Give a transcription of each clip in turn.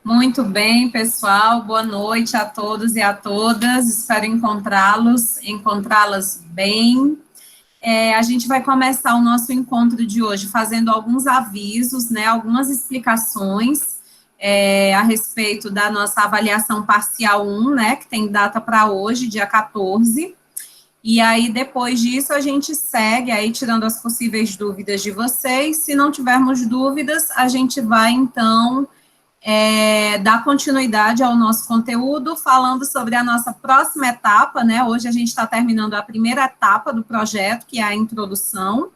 Muito bem, pessoal. Boa noite a todos e a todas. Espero encontrá-las bem. A gente vai começar o nosso encontro de hoje fazendo alguns avisos, né, algumas explicações a respeito da nossa avaliação parcial 1, né, que tem data para hoje, dia 14. E aí, depois disso, a gente segue aí tirando as possíveis dúvidas de vocês. Se não tivermos dúvidas, a gente vai, então, dar continuidade ao nosso conteúdo, falando sobre a nossa próxima etapa, né? Hoje a gente está terminando a primeira etapa do projeto, que é a introdução,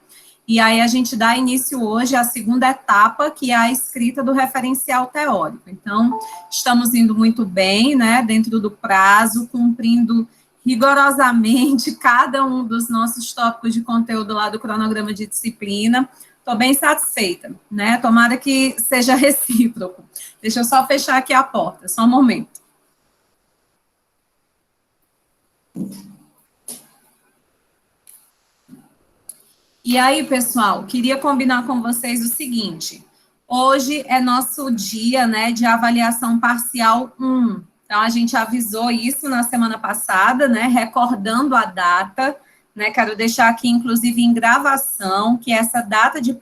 e aí a gente dá início hoje à segunda etapa, que é a escrita do referencial teórico. Então, estamos indo muito bem, né? Dentro do prazo, cumprindo rigorosamente cada um dos nossos tópicos de conteúdo lá do cronograma de disciplina. Estou bem satisfeita, né? Tomara que seja recíproco. Deixa eu só fechar aqui a porta, só um momento. E aí, pessoal, queria combinar com vocês o seguinte. Hoje é nosso dia, né, de avaliação parcial 1. Então, a gente avisou isso na semana passada, né, recordando a data, né, quero deixar aqui, inclusive, em gravação, que essa data de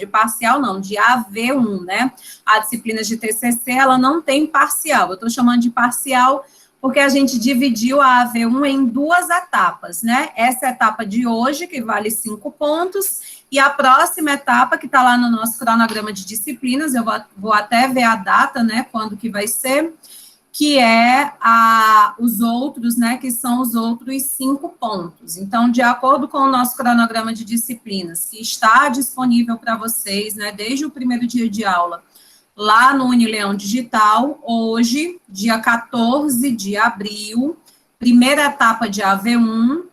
parcial não, de AV1, né, a disciplina de TCC, ela não tem parcial, eu estou chamando de parcial porque a gente dividiu a AV1 em duas etapas, né, essa etapa de hoje, que vale 5 pontos, e a próxima etapa, que está lá no nosso cronograma de disciplinas, eu vou até ver a data, né, quando que vai ser, que é os outros, né, que são os outros 5 pontos. Então, de acordo com o nosso cronograma de disciplinas, que está disponível para vocês, né, desde o primeiro dia de aula, lá no Unileão Digital, hoje, dia 14 de abril, primeira etapa de AV1,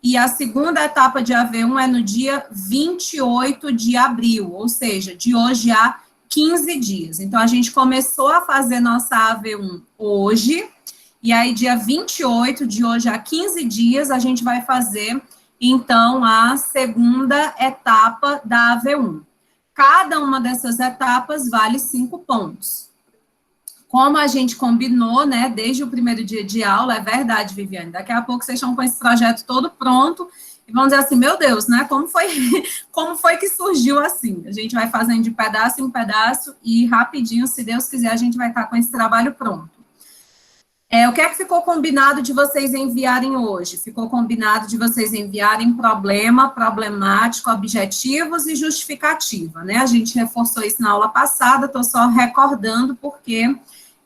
e a segunda etapa de AV1 é no dia 28 de abril, ou seja, de hoje a 15 dias. Então, a gente começou a fazer nossa AV1 hoje, e aí, dia 28, de hoje a 15 dias, a gente vai fazer, então, a segunda etapa da AV1. Cada uma dessas etapas vale 5 pontos. Como a gente combinou, né, desde o primeiro dia de aula, é verdade, Viviane, daqui a pouco vocês estão com esse projeto todo pronto, e vão dizer assim, meu Deus, né, como foi que surgiu assim? A gente vai fazendo de pedaço em pedaço, e rapidinho, se Deus quiser, a gente vai estar com esse trabalho pronto. O que é que ficou combinado de vocês enviarem hoje? Ficou combinado de vocês enviarem problema, problemático, objetivos e justificativa, né? A gente reforçou isso na aula passada, estou só recordando, porque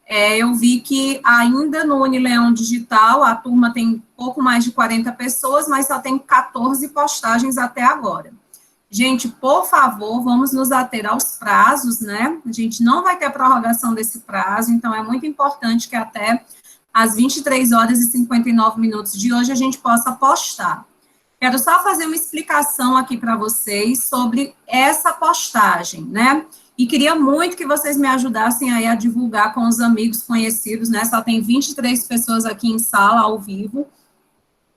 eu vi que ainda no Unileão Digital, a turma tem pouco mais de 40 pessoas, mas só tem 14 postagens até agora. Gente, por favor, vamos nos ater aos prazos, né? A gente não vai ter prorrogação desse prazo, então é muito importante que até às 23 horas e 59 minutos de hoje a gente possa postar. Quero só fazer uma explicação aqui para vocês sobre essa postagem, né? E queria muito que vocês me ajudassem aí a divulgar com os amigos conhecidos, né? Só tem 23 pessoas aqui em sala, ao vivo.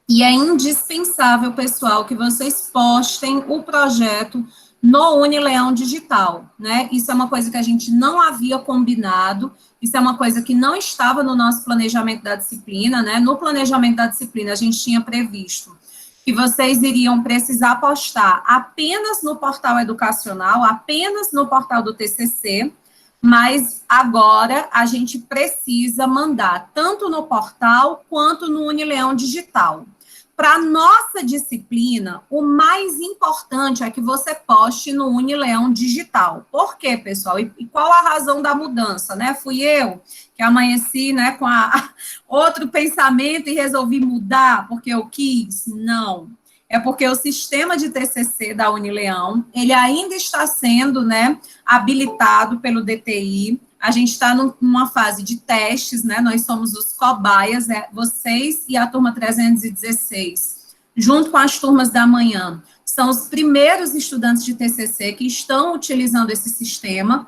E é indispensável, pessoal, que vocês postem o projeto no Unileão Digital, né? Isso é uma coisa que a gente não havia combinado, isso é uma coisa que não estava no nosso planejamento da disciplina, né? No planejamento da disciplina, a gente tinha previsto que vocês iriam precisar postar apenas no portal educacional, apenas no portal do TCC, mas agora a gente precisa mandar tanto no portal quanto no Unileão Digital. Para a nossa disciplina, o mais importante é que você poste no Unileão Digital. Por quê, pessoal? E qual a razão da mudança, né? Fui eu que amanheci, né, com outro pensamento e resolvi mudar porque eu quis? Não. É porque o sistema de TCC da Unileão, ele ainda está sendo, né, habilitado pelo DTI. A gente está numa fase de testes, né? Nós somos os cobaias, vocês e a turma 316, junto com as turmas da manhã, são os primeiros estudantes de TCC que estão utilizando esse sistema.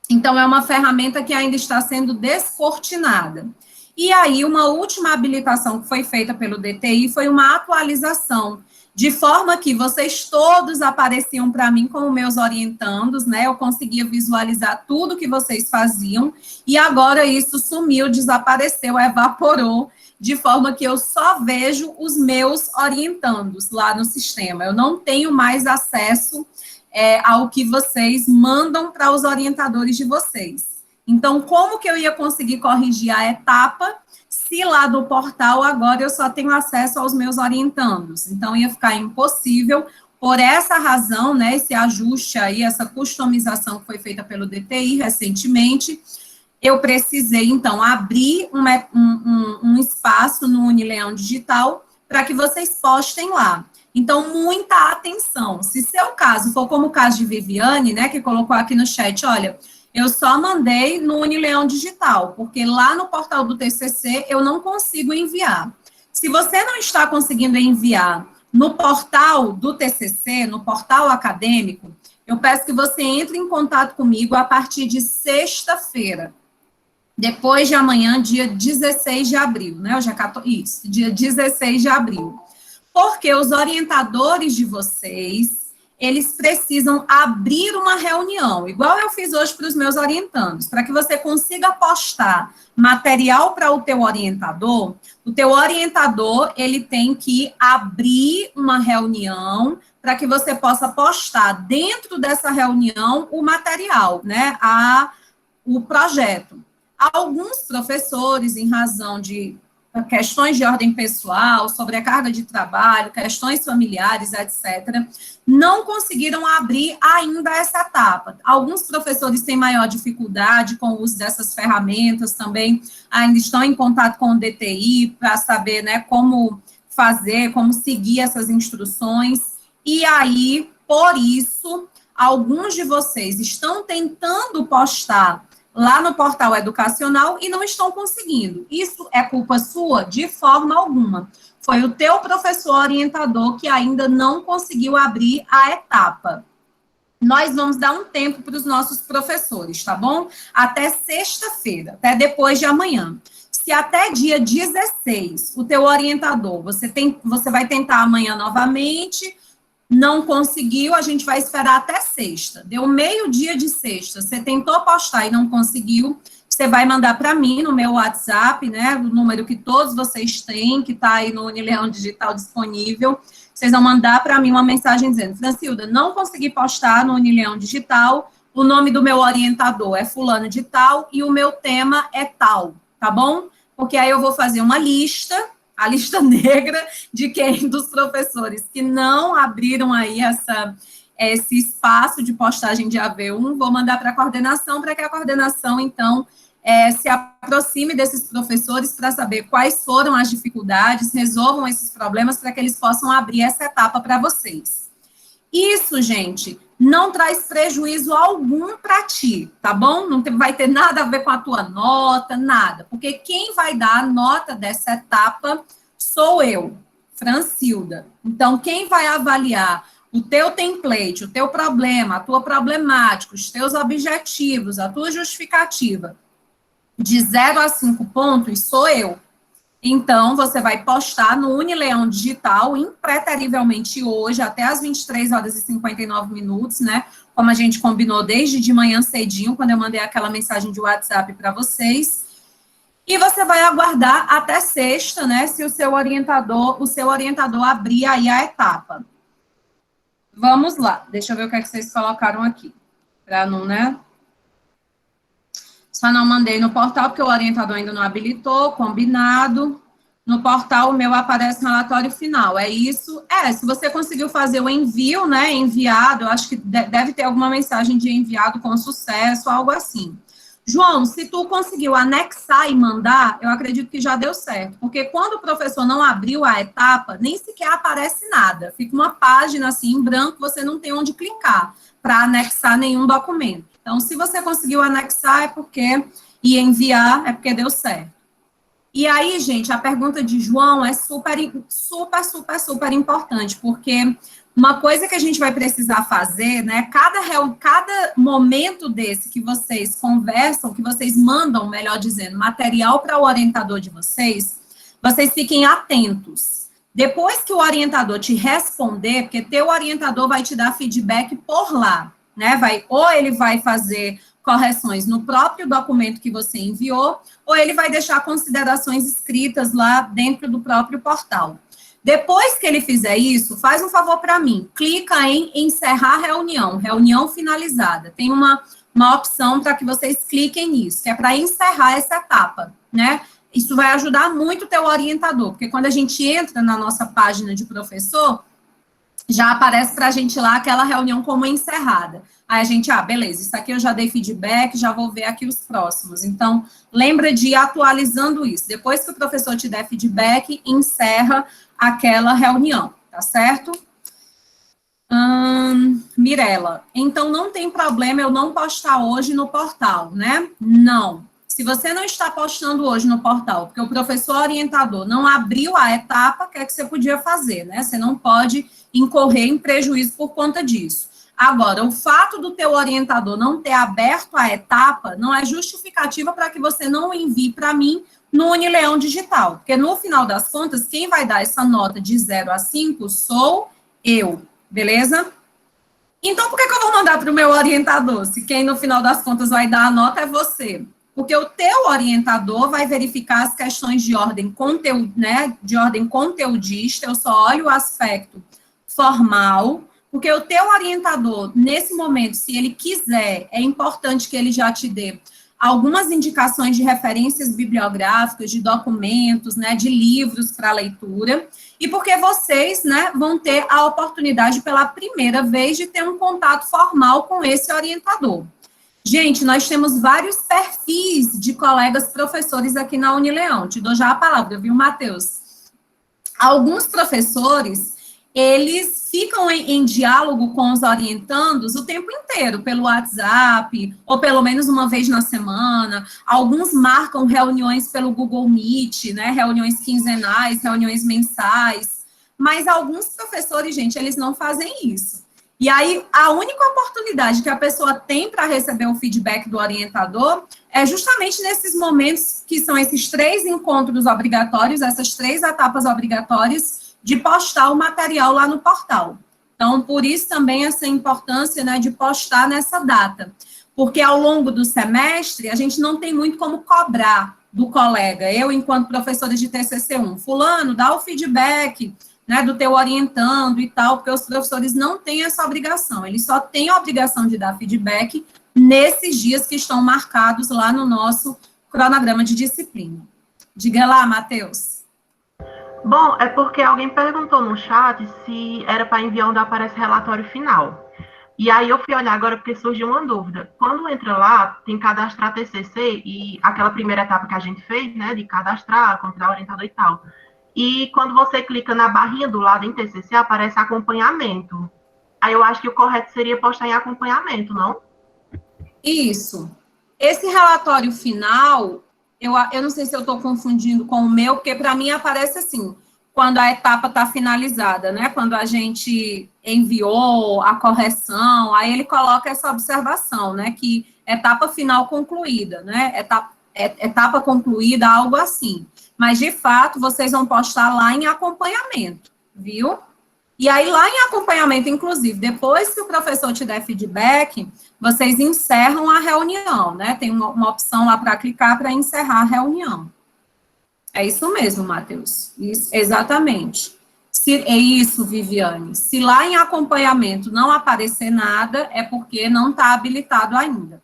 Então, é uma ferramenta que ainda está sendo descortinada. E aí, uma última habilitação que foi feita pelo DTI foi uma atualização. de forma que vocês todos apareciam para mim como meus orientandos, né? Eu conseguia visualizar tudo que vocês faziam, e agora isso sumiu, desapareceu, evaporou, de forma que eu só vejo os meus orientandos lá no sistema. Eu não tenho mais acesso ao que vocês mandam para os orientadores de vocês. Então, como que eu ia conseguir corrigir a etapa se lá do portal agora eu só tenho acesso aos meus orientandos? Então, ia ficar impossível. Por essa razão, né, esse ajuste aí, essa customização que foi feita pelo DTI recentemente, eu precisei, então, abrir um espaço no Unileão Digital para que vocês postem lá. Então, muita atenção. Se seu caso for como o caso de Viviane, né, que colocou aqui no chat, olha, eu só mandei no Unileão Digital, porque lá no portal do TCC eu não consigo enviar. Se você não está conseguindo enviar no portal do TCC, no portal acadêmico, eu peço que você entre em contato comigo a partir de sexta-feira, depois de amanhã, dia 16 de abril, né? Hoje é 14, isso, dia 16 de abril. Porque os orientadores de vocês, eles precisam abrir uma reunião, igual eu fiz hoje para os meus orientandos, para que você consiga postar material para o teu orientador, ele tem que abrir uma reunião para que você possa postar dentro dessa reunião o material, né, o projeto. Alguns professores, em razão de questões de ordem pessoal, sobrecarga de trabalho, questões familiares, etc., não conseguiram abrir ainda essa etapa. Alguns professores têm maior dificuldade com o uso dessas ferramentas, também ainda estão em contato com o DTI para saber, né, como fazer, como seguir essas instruções, e aí, por isso, alguns de vocês estão tentando postar lá no portal educacional e não estão conseguindo. Isso é culpa sua? De forma alguma. Foi o teu professor orientador que ainda não conseguiu abrir a etapa. Nós vamos dar um tempo para os nossos professores, tá bom? Até sexta-feira, até depois de amanhã. Se até dia 16, o teu orientador, você vai tentar amanhã novamente, não conseguiu, a gente vai esperar até sexta. Deu meio-dia de sexta, você tentou postar e não conseguiu, você vai mandar para mim no meu WhatsApp, né, o número que todos vocês têm, que está aí no Unileão Digital disponível. Vocês vão mandar para mim uma mensagem dizendo: Francilda, não consegui postar no Unileão Digital, o nome do meu orientador é fulano de tal e o meu tema é tal, tá bom? Porque aí eu vou fazer uma lista, a lista negra de quem dos professores que não abriram aí esse espaço de postagem de AV1, vou mandar para a coordenação, para que a coordenação, então, se aproxime desses professores para saber quais foram as dificuldades, resolvam esses problemas para que eles possam abrir essa etapa para vocês. Isso, gente, não traz prejuízo algum para ti, tá bom? Não vai ter nada a ver com a tua nota, nada. Porque quem vai dar a nota dessa etapa sou eu, Francilda. Então, quem vai avaliar o teu template, o teu problema, a tua problemática, os teus objetivos, a tua justificativa, de 0 a 5 pontos, sou eu. Então, você vai postar no Unileão Digital, impreterivelmente hoje, até as 23 horas e 59 minutos, né? Como a gente combinou desde de manhã cedinho, quando eu mandei aquela mensagem de WhatsApp para vocês. E você vai aguardar até sexta, né? Se o seu orientador abrir aí a etapa. Vamos lá. Deixa eu ver o que é que vocês colocaram aqui. Para não, né? Só não mandei no portal, porque o orientador ainda não habilitou, combinado. No portal, o meu aparece relatório final. É isso? Se você conseguiu fazer o envio, né, enviado, eu acho que deve ter alguma mensagem de enviado com sucesso, algo assim. João, se tu conseguiu anexar e mandar, eu acredito que já deu certo. Porque quando o professor não abriu a etapa, nem sequer aparece nada. Fica uma página assim, em branco, você não tem onde clicar para anexar nenhum documento. Então, se você conseguiu anexar, e enviar, é porque deu certo. E aí, gente, a pergunta de João é super importante, porque uma coisa que a gente vai precisar fazer, né, cada momento desse que vocês conversam, que vocês mandam, melhor dizendo, material para o orientador de vocês fiquem atentos. Depois que o orientador te responder, porque teu orientador vai te dar feedback por lá, né? Ou ele vai fazer correções no próprio documento que você enviou, ou ele vai deixar considerações escritas lá dentro do próprio portal. Depois que ele fizer isso, faz um favor para mim, clica em encerrar reunião, reunião finalizada. Tem uma opção para que vocês cliquem nisso, que é para encerrar essa etapa, né? Isso vai ajudar muito o teu orientador, porque quando a gente entra na nossa página de professor, já aparece para a gente lá aquela reunião como encerrada. Aí a gente, beleza, isso aqui eu já dei feedback, já vou ver aqui os próximos. Então, lembra de ir atualizando isso. Depois que o professor te der feedback, encerra aquela reunião, tá certo? Mirela, então não tem problema eu não postar hoje no portal, né? Não. Se você não está postando hoje no portal, porque o professor orientador não abriu a etapa, o que é que você podia fazer, né? Você não pode incorrer em prejuízo por conta disso. Agora, o fato do teu orientador não ter aberto a etapa não é justificativa para que você não envie para mim no Unileão Digital, porque no final das contas, quem vai dar essa nota de 0 a 5 sou eu, beleza? Então, por que eu vou mandar para o meu orientador, se quem no final das contas vai dar a nota é você? Porque o teu orientador vai verificar as questões de ordem conteúdo, né, de ordem conteudista, eu só olho o aspecto formal, porque o teu orientador, nesse momento, se ele quiser, é importante que ele já te dê algumas indicações de referências bibliográficas, de documentos, né, de livros para leitura, e porque vocês, né, vão ter a oportunidade pela primeira vez de ter um contato formal com esse orientador. Gente, nós temos vários perfis de colegas professores aqui na Unileão. Te dou já a palavra, viu, Matheus? Alguns professores, eles ficam em diálogo com os orientandos o tempo inteiro, pelo WhatsApp, ou pelo menos uma vez na semana. Alguns marcam reuniões pelo Google Meet, né, reuniões quinzenais, reuniões mensais. Mas alguns professores, gente, eles não fazem isso. E aí, a única oportunidade que a pessoa tem para receber o feedback do orientador é justamente nesses momentos que são esses 3 encontros obrigatórios, essas 3 etapas obrigatórias de postar o material lá no portal. Então, por isso também essa importância, né, de postar nessa data. Porque ao longo do semestre, a gente não tem muito como cobrar do colega. Eu, enquanto professora de TCC1, fulano, dá o feedback, né, do teu orientando e tal, porque os professores não têm essa obrigação, eles só têm a obrigação de dar feedback nesses dias que estão marcados lá no nosso cronograma de disciplina. Diga lá, Matheus. Bom, é porque alguém perguntou no chat se era para enviar onde aparece relatório final. E aí eu fui olhar agora porque surgiu uma dúvida. Quando entra lá, tem cadastrar TCC e aquela primeira etapa que a gente fez, né, de cadastrar, convidar o orientador e tal. E quando você clica na barrinha do lado em TCC, aparece acompanhamento. Aí eu acho que o correto seria postar em acompanhamento, não? Isso. Esse relatório final, eu não sei se eu estou confundindo com o meu, porque para mim aparece assim, quando a etapa está finalizada, né? Quando a gente enviou a correção, aí ele coloca essa observação, né? Que etapa final concluída, né? Etapa concluída, algo assim. Mas, de fato, vocês vão postar lá em acompanhamento, viu? E aí, lá em acompanhamento, inclusive, depois que o professor te der feedback, vocês encerram a reunião, né? Tem uma opção lá para clicar para encerrar a reunião. É isso mesmo, Matheus. Isso, exatamente. É isso, Viviane. Se lá em acompanhamento não aparecer nada, é porque não está habilitado ainda.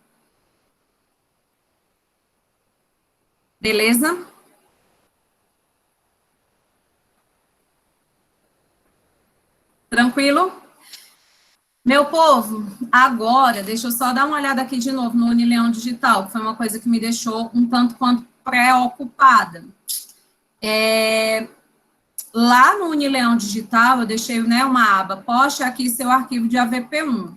Beleza? Tranquilo? Meu povo, agora, deixa eu só dar uma olhada aqui de novo no Unileão Digital, que foi uma coisa que me deixou um tanto quanto preocupada. Lá no Unileão Digital, eu deixei, né, uma aba, poste aqui seu arquivo de AVP1.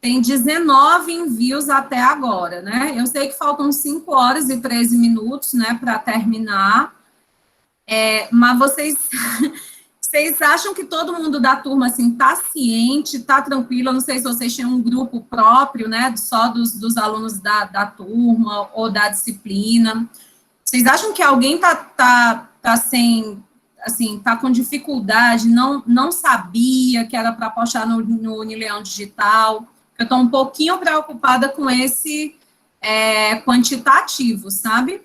Tem 19 envios até agora, né? Eu sei que faltam 5 horas e 13 minutos, né, para terminar, mas vocês... Vocês acham que todo mundo da turma, assim, tá ciente, tá tranquilo? Eu não sei se vocês têm um grupo próprio, né, só dos alunos da turma ou da disciplina. Vocês acham que alguém tá sem, assim, tá com dificuldade, não sabia que era para postar no Unileão Digital. Eu estou um pouquinho preocupada com esse quantitativo, sabe?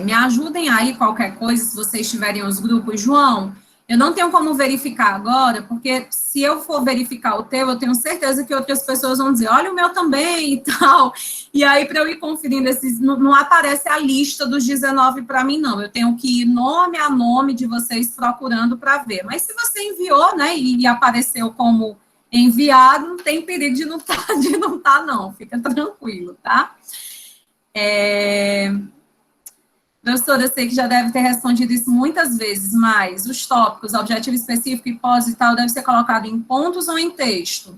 Me ajudem aí qualquer coisa, se vocês tiverem os grupos. João, eu não tenho como verificar agora, porque se eu for verificar o teu, eu tenho certeza que outras pessoas vão dizer, olha o meu também e tal. E aí, para eu ir conferindo esses, não aparece a lista dos 19 para mim, não. Eu tenho que ir nome a nome de vocês procurando para ver. Mas se você enviou, né, e apareceu como enviado, não tem perigo de não tá, não. Fica tranquilo, tá? Professora, eu sei que já deve ter respondido isso muitas vezes, mas os tópicos, objetivo específico, hipótese e tal, deve ser colocado em pontos ou em texto?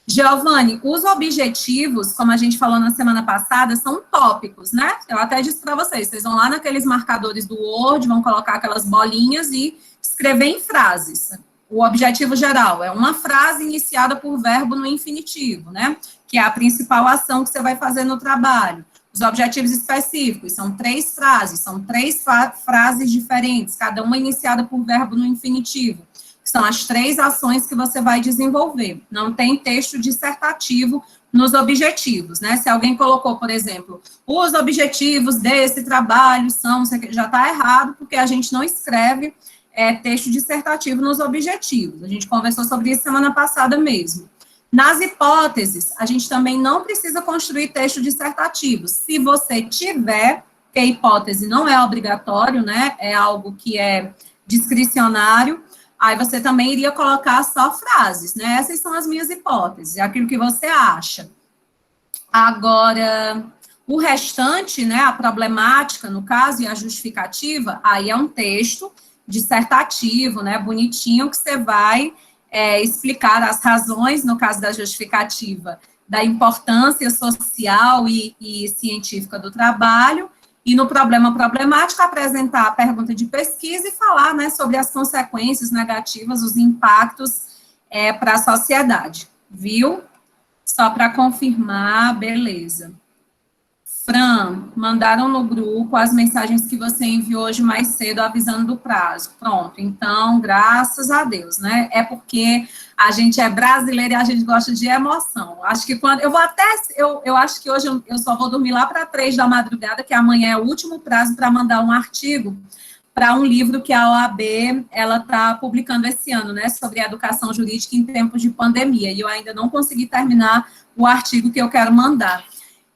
Giovanni, os objetivos, como a gente falou na semana passada, são tópicos, né? Eu até disse para vocês vão lá naqueles marcadores do Word, vão colocar aquelas bolinhas e escrever em frases. O objetivo geral é uma frase iniciada por verbo no infinitivo, né? Que é a principal ação que você vai fazer no trabalho. Os objetivos específicos são 3 frases, são 3 frases diferentes, cada uma iniciada por verbo no infinitivo. São as 3 ações que você vai desenvolver. Não tem texto dissertativo nos objetivos, né? Se alguém colocou, por exemplo, os objetivos desse trabalho são, já está errado, porque a gente não escreve texto dissertativo nos objetivos. A gente conversou sobre isso semana passada mesmo. Nas hipóteses, a gente também não precisa construir texto dissertativo. Se você tiver, porque a hipótese não é obrigatório, né? É algo que é discricionário, aí você também iria colocar só frases, né? Essas são as minhas hipóteses, é aquilo que você acha. Agora, o restante, né? A problemática, no caso, e a justificativa, aí é um texto dissertativo, né? Bonitinho, que você vai explicar as razões, no caso da justificativa, da importância social e científica do trabalho, e no problema problemático, apresentar a pergunta de pesquisa e falar, né, sobre as consequências negativas, os impactos para a sociedade, viu? Só para confirmar, beleza. Fran, mandaram no grupo as mensagens que você enviou hoje mais cedo, avisando do prazo. Pronto, então, graças a Deus, né? É porque a gente é brasileiro e a gente gosta de emoção. Acho que quando... Eu acho que hoje eu só vou dormir lá para 3 da madrugada, que amanhã é o último prazo para mandar um artigo para um livro que a OAB, ela está publicando esse ano, né? Sobre educação jurídica em tempos de pandemia. E eu ainda não consegui terminar o artigo que eu quero mandar.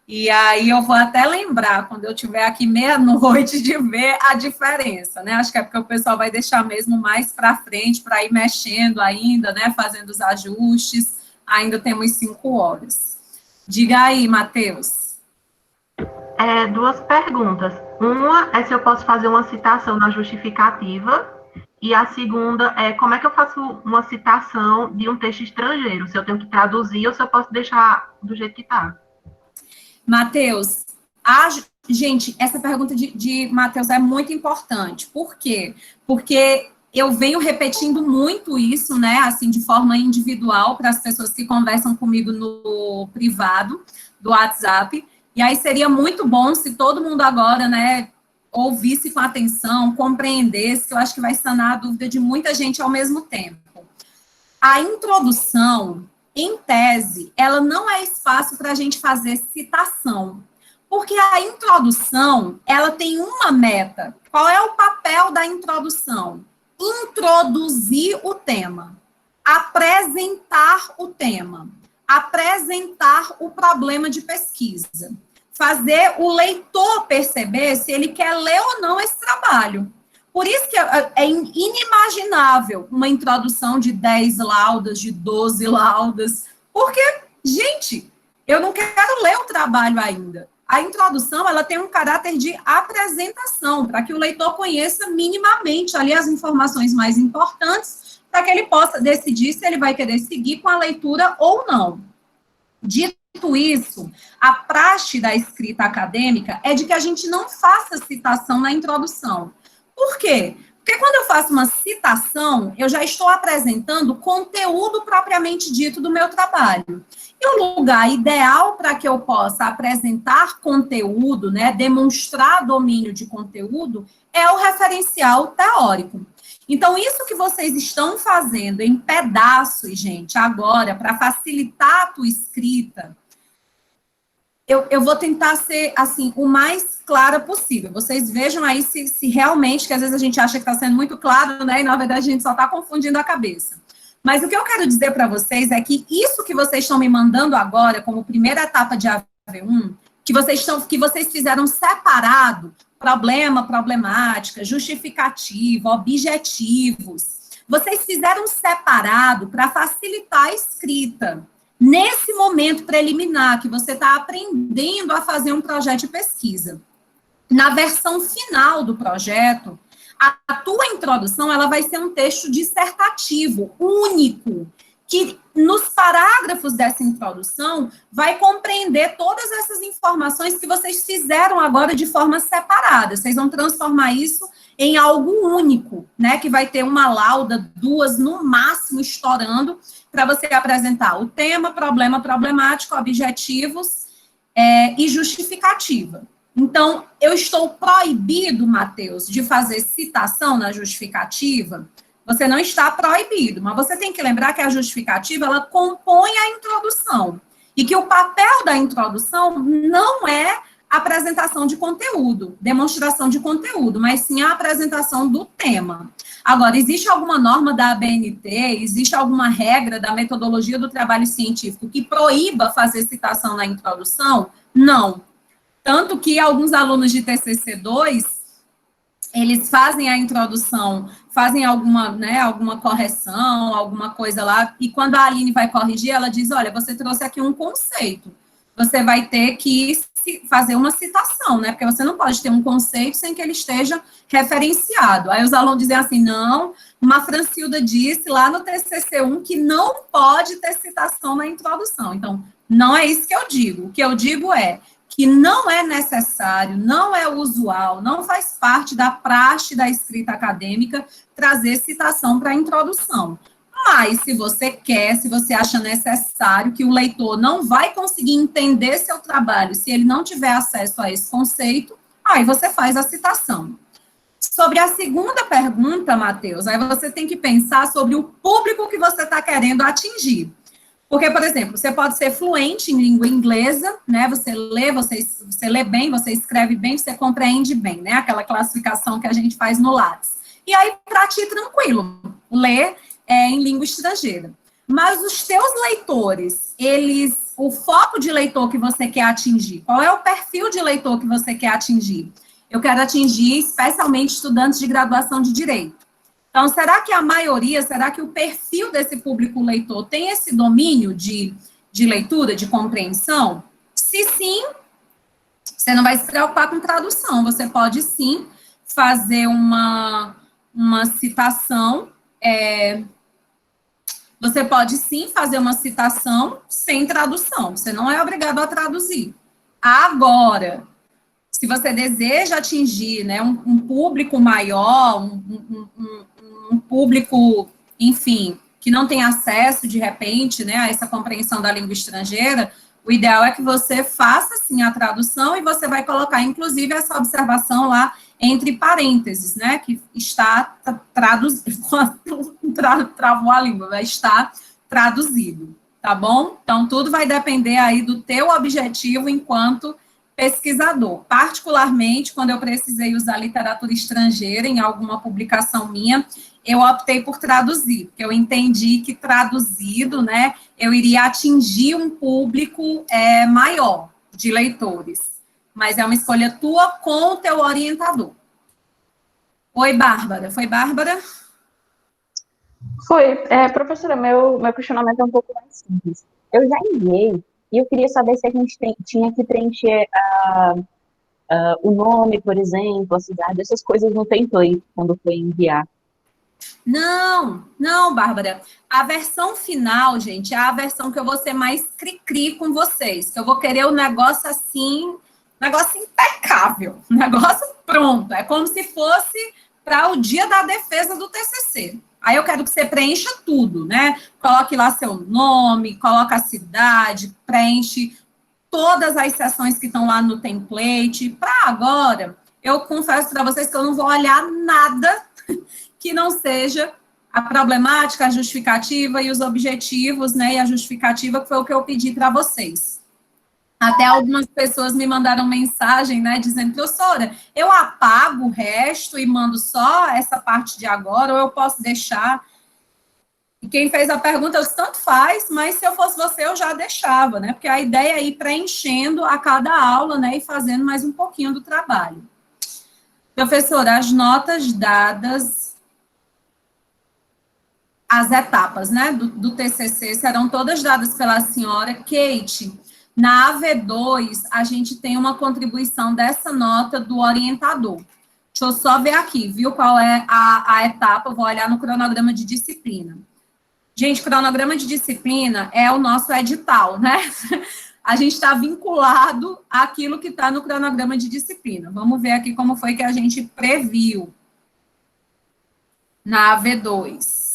E aí eu vou até lembrar, quando eu estiver aqui meia-noite, de ver a diferença, né? Acho que é porque o pessoal vai deixar mesmo mais para frente, para ir mexendo ainda, né? Fazendo os ajustes. Ainda temos 5 horas. Diga aí, Matheus. 2 perguntas. Uma é se eu posso fazer uma citação na justificativa, e a segunda é como é que eu faço uma citação de um texto estrangeiro, se eu tenho que traduzir ou se eu posso deixar do jeito que está. Matheus, gente, essa pergunta de Matheus é muito importante. Por quê? Porque eu venho repetindo muito isso, né, assim, de forma individual, para as pessoas que conversam comigo no privado do WhatsApp, e aí seria muito bom se todo mundo agora, né, ouvisse com atenção, compreendesse, que eu acho que vai sanar a dúvida de muita gente ao mesmo tempo. A introdução, em tese, ela não é espaço para a gente fazer citação, porque a introdução, ela tem uma meta. Qual é o papel da introdução? Introduzir o tema, apresentar o tema, apresentar o problema de pesquisa, fazer o leitor perceber se ele quer ler ou não esse trabalho. Por isso que é inimaginável uma introdução de 10 laudas, de 12 laudas, porque, gente, eu não quero ler o trabalho ainda. A introdução, ela tem um caráter de apresentação, para que o leitor conheça minimamente ali as informações mais importantes, para que ele possa decidir se ele vai querer seguir com a leitura ou não. Dito isso, a praxe da escrita acadêmica é de que a gente não faça citação na introdução. Por quê? Porque quando eu faço uma citação, eu já estou apresentando o conteúdo propriamente dito do meu trabalho. E o lugar ideal para que eu possa apresentar conteúdo, né, demonstrar domínio de conteúdo, é o referencial teórico. Então, isso que vocês estão fazendo em pedaços, gente, agora, para facilitar a tua escrita, eu vou tentar ser, assim, o mais clara possível. Vocês vejam aí se realmente, que às vezes a gente acha que está sendo muito claro, né, e na verdade a gente só está confundindo a cabeça. Mas o que eu quero dizer para vocês é que isso que vocês estão me mandando agora, como primeira etapa de AV1, que vocês fizeram separado, problema, problemática, justificativa, objetivos, vocês fizeram separado para facilitar a escrita. Nesse momento preliminar, que você está aprendendo a fazer um projeto de pesquisa. Na versão final do projeto, a tua introdução, ela vai ser um texto dissertativo, único, que nos parágrafos dessa introdução vai compreender todas essas informações que vocês fizeram agora de forma separada. Vocês vão transformar isso em algo único, né? Que vai ter uma lauda, 2 no máximo, estourando, para você apresentar o tema, problema, problemático, objetivos e justificativa. Então, eu estou proibido, Matheus, de fazer citação na justificativa? Você não está proibido, mas você tem que lembrar que a justificativa, ela compõe a introdução. E que o papel da introdução não é apresentação de conteúdo, demonstração de conteúdo, mas sim a apresentação do tema. Agora, existe alguma norma da ABNT, existe alguma regra da metodologia do trabalho científico que proíba fazer citação na introdução? Não. Tanto que alguns alunos de TCC2, eles fazem a introdução, fazem alguma correção, alguma coisa lá, e quando a Aline vai corrigir, ela diz, olha, você trouxe aqui um conceito, você vai ter que fazer uma citação, né, porque você não pode ter um conceito sem que ele esteja referenciado. Aí os alunos dizem assim, não, uma Francilda disse lá no TCC1 que não pode ter citação na introdução. Então, não é isso que eu digo. O que eu digo é que não é necessário, não é usual, não faz parte da praxe da escrita acadêmica trazer citação para a introdução. Mas, se você quer, se você acha necessário, que o leitor não vai conseguir entender seu trabalho se ele não tiver acesso a esse conceito, aí você faz a citação. Sobre a segunda pergunta, Matheus, aí você tem que pensar sobre o público que você está querendo atingir. Porque, por exemplo, você pode ser fluente em língua inglesa, né? Você lê bem, você escreve bem, você compreende bem, né? Aquela classificação que a gente faz no Lattes. E aí, para ti, tranquilo, ler em língua estrangeira. Mas os teus leitores, o foco de leitor que você quer atingir, qual é o perfil de leitor que você quer atingir? Eu quero atingir especialmente estudantes de graduação de Direito. Então, será que o perfil desse público leitor tem esse domínio de leitura, de compreensão? Se sim, você não vai se preocupar com tradução, você pode sim fazer uma citação, você pode sim fazer uma citação sem tradução, você não é obrigado a traduzir. Agora, se você deseja atingir, né, um público maior, um público, enfim, que não tem acesso, de repente, né, a essa compreensão da língua estrangeira, o ideal é que você faça, sim, a tradução e você vai colocar, inclusive, essa observação lá entre parênteses, né, que está traduzido, travou a língua, vai estar traduzido, tá bom? Então, tudo vai depender aí do teu objetivo enquanto pesquisador. Particularmente, quando eu precisei usar literatura estrangeira em alguma publicação minha, eu optei por traduzir, porque eu entendi que traduzido, né, eu iria atingir um público maior de leitores. Mas é uma escolha tua com o teu orientador. Oi, Bárbara. Foi, Bárbara? Foi. Professora, meu questionamento é um pouco mais simples. Eu já enviei e eu queria saber se a gente tinha que preencher o nome, por exemplo, a cidade, essas coisas no template, quando foi enviar. Não, Bárbara. A versão final, gente, é a versão que eu vou ser mais cri-cri com vocês, que eu vou querer o negócio assim, negócio impecável, negócio pronto. É como se fosse para o dia da defesa do TCC. Aí eu quero que você preencha tudo, né? Coloque lá seu nome, coloca a cidade, preenche todas as seções que estão lá no template. Para agora, eu confesso para vocês que eu não vou olhar nada que não seja a problemática, a justificativa e os objetivos, né? E a justificativa, que foi o que eu pedi para vocês. Até algumas pessoas me mandaram mensagem, né, dizendo: professora, eu apago o resto e mando só essa parte de agora, ou eu posso deixar? E quem fez a pergunta, eu disse, tanto faz, mas se eu fosse você, eu já deixava, né, porque a ideia é ir preenchendo a cada aula, né, e fazendo mais um pouquinho do trabalho. Professora, as notas dadas, as etapas, né, do TCC serão todas dadas pela senhora Kate. Na AV2, a gente tem uma contribuição dessa nota do orientador. Deixa eu só ver aqui, viu, qual é a etapa, eu vou olhar no cronograma de disciplina. Gente, cronograma de disciplina é o nosso edital, né? A gente está vinculado àquilo que está no cronograma de disciplina. Vamos ver aqui como foi que a gente previu na AV2.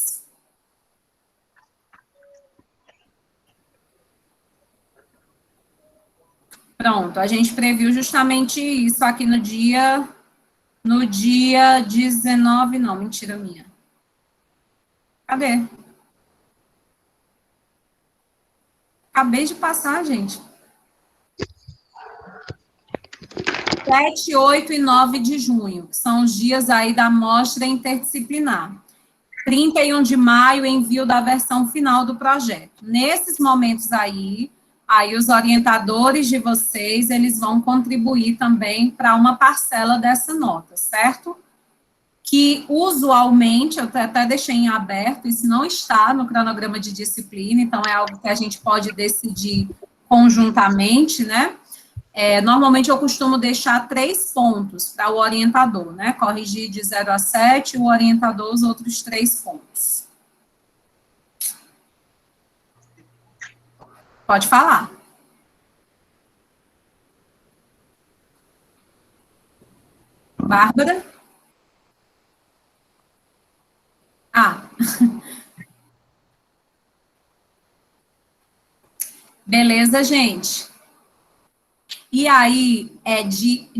Pronto, a gente previu justamente isso aqui no dia 19, não, mentira minha. Cadê? Acabei de passar, gente. 7, 8 e 9 de junho, que são os dias aí da mostra interdisciplinar. 31 de maio, envio da versão final do projeto. Nesses momentos aí os orientadores de vocês, eles vão contribuir também para uma parcela dessa nota, certo? Que usualmente, eu até deixei em aberto, isso não está no cronograma de disciplina, então é algo que a gente pode decidir conjuntamente, né? Normalmente eu costumo deixar 3 pontos para o orientador, né? Corrigir de 0 a 7, o orientador os outros 3 pontos. Pode falar. Bárbara? Beleza, gente. E aí,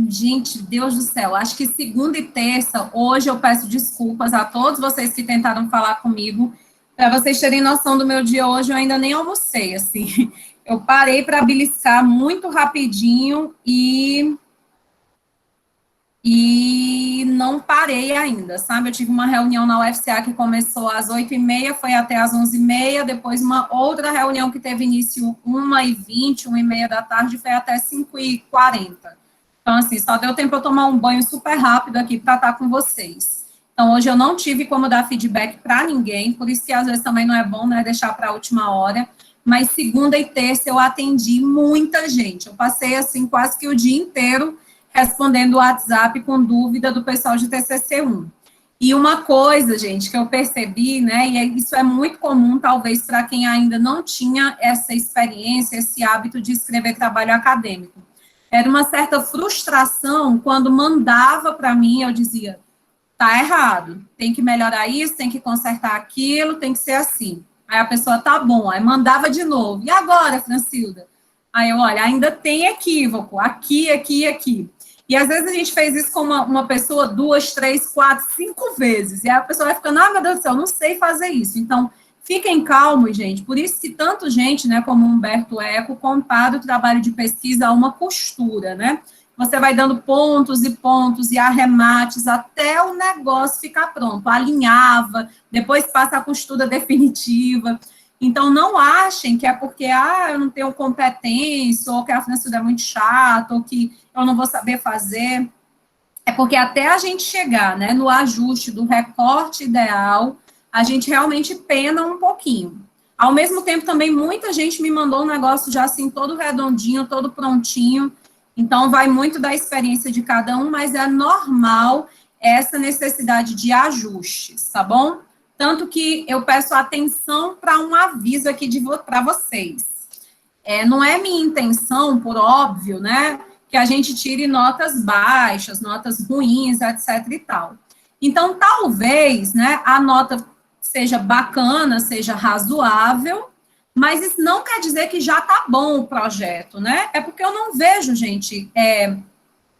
gente, Deus do céu, acho que segunda e terça, hoje eu peço desculpas a todos vocês que tentaram falar comigo, para vocês terem noção do meu dia hoje, eu ainda nem almocei, assim. Eu parei para beliscar muito rapidinho e não parei ainda, sabe? Eu tive uma reunião na UFCA que começou às 8h30, foi até às 11h30, depois uma outra reunião que teve início 1h20, 1h30 da tarde, foi até 5h40. Então, assim, só deu tempo eu tomar um banho super rápido aqui para estar com vocês. Então, hoje eu não tive como dar feedback para ninguém, por isso que às vezes também não é bom, né, deixar para a última hora, mas segunda e terça eu atendi muita gente. Eu passei, assim, quase que o dia inteiro respondendo o WhatsApp com dúvida do pessoal de TCC1. E uma coisa, gente, que eu percebi, né, e isso é muito comum, talvez, para quem ainda não tinha essa experiência, esse hábito de escrever trabalho acadêmico. Era uma certa frustração quando mandava para mim, eu dizia, tá errado, tem que melhorar isso, tem que consertar aquilo, tem que ser assim. Aí a pessoa, tá bom, aí mandava de novo. E agora, Francilda? Aí eu, olha, ainda tem equívoco, aqui. E às vezes a gente fez isso com uma pessoa 2, 3, 4, 5 vezes. E aí a pessoa vai ficando, meu Deus do céu, não sei fazer isso. Então, fiquem calmos, gente. Por isso que tanto gente, né, como Humberto Eco, compara o trabalho de pesquisa a uma costura, né? Você vai dando pontos e arremates até o negócio ficar pronto. Alinhava, depois passa a costura definitiva. Então, não achem que é porque, eu não tenho competência, ou que a Francilda é muito chata, ou que eu não vou saber fazer. É porque até a gente chegar, né, no ajuste do recorte ideal, a gente realmente pena um pouquinho. Ao mesmo tempo, também, muita gente me mandou um negócio já assim, todo redondinho, todo prontinho. Então, vai muito da experiência de cada um, mas é normal essa necessidade de ajustes, tá bom? Tanto que eu peço atenção para um aviso aqui para vocês. Não é minha intenção, por óbvio, né, que a gente tire notas baixas, notas ruins, etc. e tal. Então, talvez, né, a nota seja bacana, seja razoável, mas isso não quer dizer que já está bom o projeto, né? É porque eu não vejo, gente,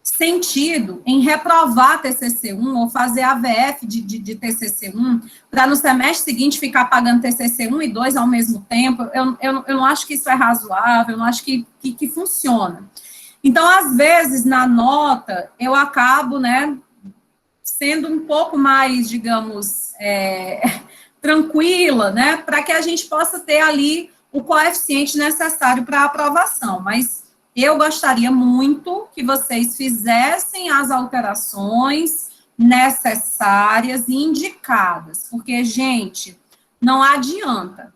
sentido em reprovar TCC1 ou fazer AVF de TCC1 para no semestre seguinte ficar pagando TCC1 e 2 ao mesmo tempo. Eu não acho que isso é razoável, eu não acho que funciona. Então, às vezes, na nota, eu acabo, né, sendo um pouco mais, digamos, tranquila, né, para que a gente possa ter ali o coeficiente necessário para a aprovação. Mas eu gostaria muito que vocês fizessem as alterações necessárias e indicadas, porque, gente, não adianta.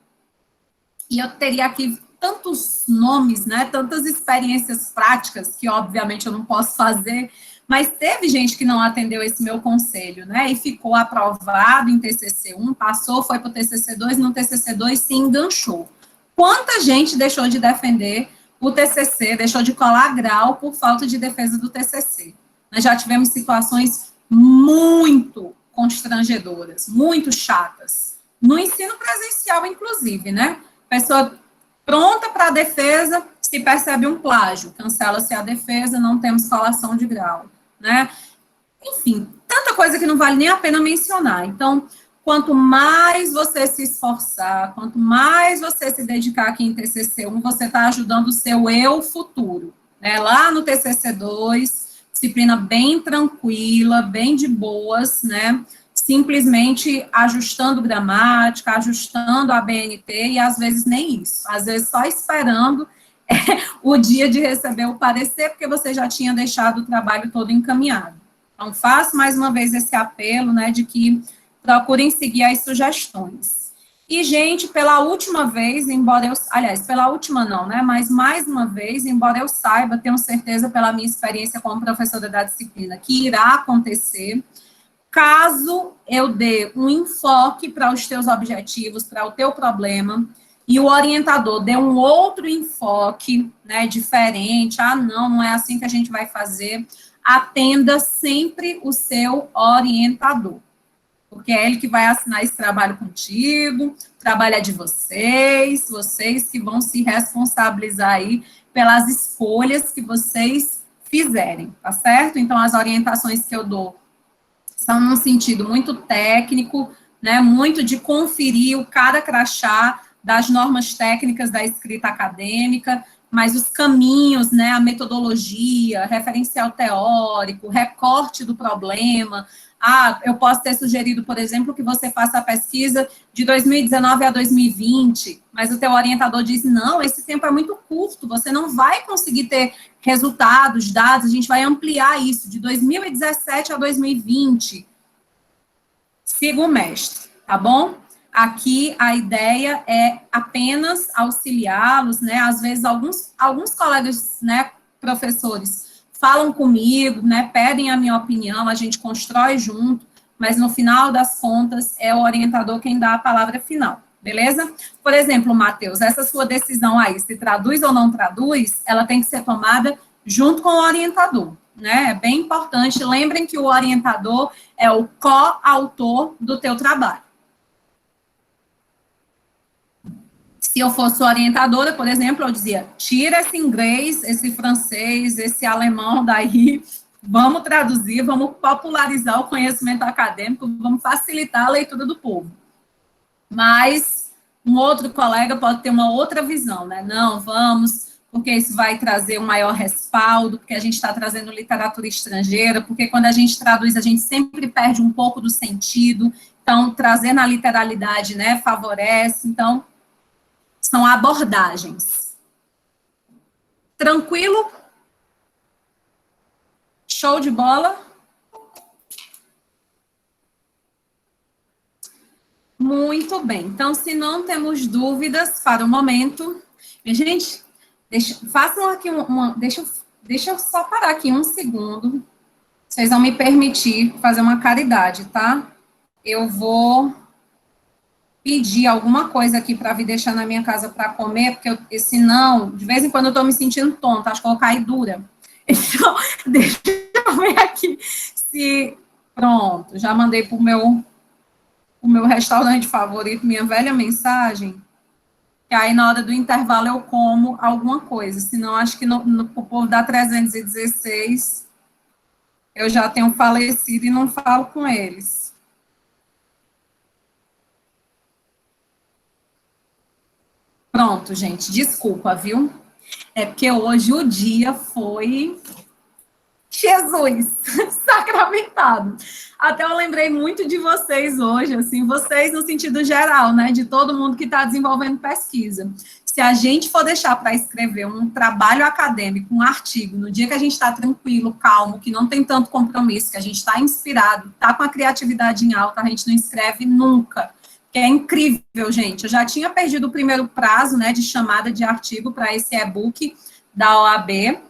E eu teria aqui tantos nomes, né, tantas experiências práticas que, obviamente, eu não posso fazer, mas teve gente que não atendeu esse meu conselho, né, e ficou aprovado em TCC1, passou, foi para o TCC2, no TCC2 se enganchou. Quanta gente deixou de defender o TCC, deixou de colar grau por falta de defesa do TCC? Nós já tivemos situações muito constrangedoras, muito chatas, no ensino presencial, inclusive, né? Pessoa pronta para a defesa, se percebe um plágio, cancela-se a defesa, não temos colação de grau, né? Enfim, tanta coisa que não vale nem a pena mencionar. Então, quanto mais você se esforçar, quanto mais você se dedicar aqui em TCC1, você está ajudando o seu eu futuro, né? Lá no TCC2, disciplina bem tranquila, bem de boas, né? Simplesmente ajustando gramática, ajustando a BNT, e às vezes nem isso, às vezes só esperando o dia de receber o parecer, porque você já tinha deixado o trabalho todo encaminhado. Então, faço mais uma vez esse apelo, né, de que procurem seguir as sugestões. E, gente, pela última vez, embora eu... Aliás, pela última não, né, mas mais uma vez, embora eu saiba, tenho certeza pela minha experiência como professora da disciplina, que irá acontecer, caso eu dê um enfoque para os teus objetivos, para o teu problema, e o orientador dê um outro enfoque, né, diferente, não é assim que a gente vai fazer, atenda sempre o seu orientador, porque é ele que vai assinar esse trabalho contigo, o trabalho é de vocês que vão se responsabilizar aí pelas escolhas que vocês fizerem, tá certo? Então, as orientações que eu dou são num sentido muito técnico, né, muito de conferir o cada crachá das normas técnicas da escrita acadêmica, mas os caminhos, né, a metodologia, referencial teórico, recorte do problema. Eu posso ter sugerido, por exemplo, que você faça a pesquisa de 2019 a 2020, mas o teu orientador diz, não, esse tempo é muito curto, você não vai conseguir ter resultados, dados, a gente vai ampliar isso de 2017 a 2020. Siga o mestre, tá bom? Aqui a ideia é apenas auxiliá-los, né? Às vezes alguns colegas, né, professores, falam comigo, né, pedem a minha opinião, a gente constrói junto, mas no final das contas é o orientador quem dá a palavra final, beleza? Por exemplo, Matheus, essa sua decisão aí, se traduz ou não traduz, ela tem que ser tomada junto com o orientador, né? É bem importante, lembrem que o orientador é o coautor do teu trabalho. Se eu fosse orientadora, por exemplo, eu dizia, tira esse inglês, esse francês, esse alemão daí, vamos traduzir, vamos popularizar o conhecimento acadêmico, vamos facilitar a leitura do povo. Mas um outro colega pode ter uma outra visão, né? Não, vamos, porque isso vai trazer um maior respaldo, porque a gente está trazendo literatura estrangeira, porque quando a gente traduz, a gente sempre perde um pouco do sentido, então, trazer na literalidade, né, favorece, então... São abordagens. Tranquilo? Show de bola? Muito bem. Então, se não temos dúvidas para o momento... Gente, façam aqui deixa eu só parar aqui um segundo. Vocês vão me permitir fazer uma caridade, tá? Eu vou... pedir alguma coisa aqui para vir deixar na minha casa para comer, porque senão, de vez em quando eu estou me sentindo tonta, acho que eu vou cair dura. Então, deixa eu ver aqui se Pronto, já mandei para o meu restaurante favorito, minha velha mensagem, que aí na hora do intervalo eu como alguma coisa, senão acho que no povo da 316 eu já tenho falecido e não falo com eles. Pronto, gente, desculpa, viu? É porque hoje o dia foi Jesus sacramentado. Até eu lembrei muito de vocês hoje, assim, vocês no sentido geral, né, de todo mundo que está desenvolvendo pesquisa. Se a gente for deixar para escrever um trabalho acadêmico, um artigo, no dia que a gente está tranquilo, calmo, que não tem tanto compromisso, que a gente está inspirado, está com a criatividade em alta, a gente não escreve nunca. Que é incrível, gente. Eu já tinha perdido o primeiro prazo, né, de chamada de artigo para esse e-book da OAB,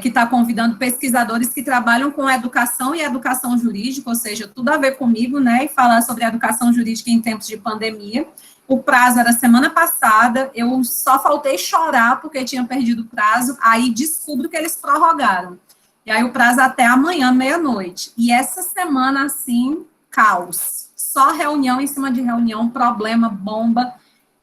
que está convidando pesquisadores que trabalham com educação e educação jurídica, ou seja, tudo a ver comigo, né, e falar sobre educação jurídica em tempos de pandemia. O prazo era semana passada, eu só faltei chorar porque tinha perdido o prazo, aí descubro que eles prorrogaram. E aí o prazo até amanhã, meia-noite. E essa semana, assim, caos. Só reunião em cima de reunião, problema, bomba.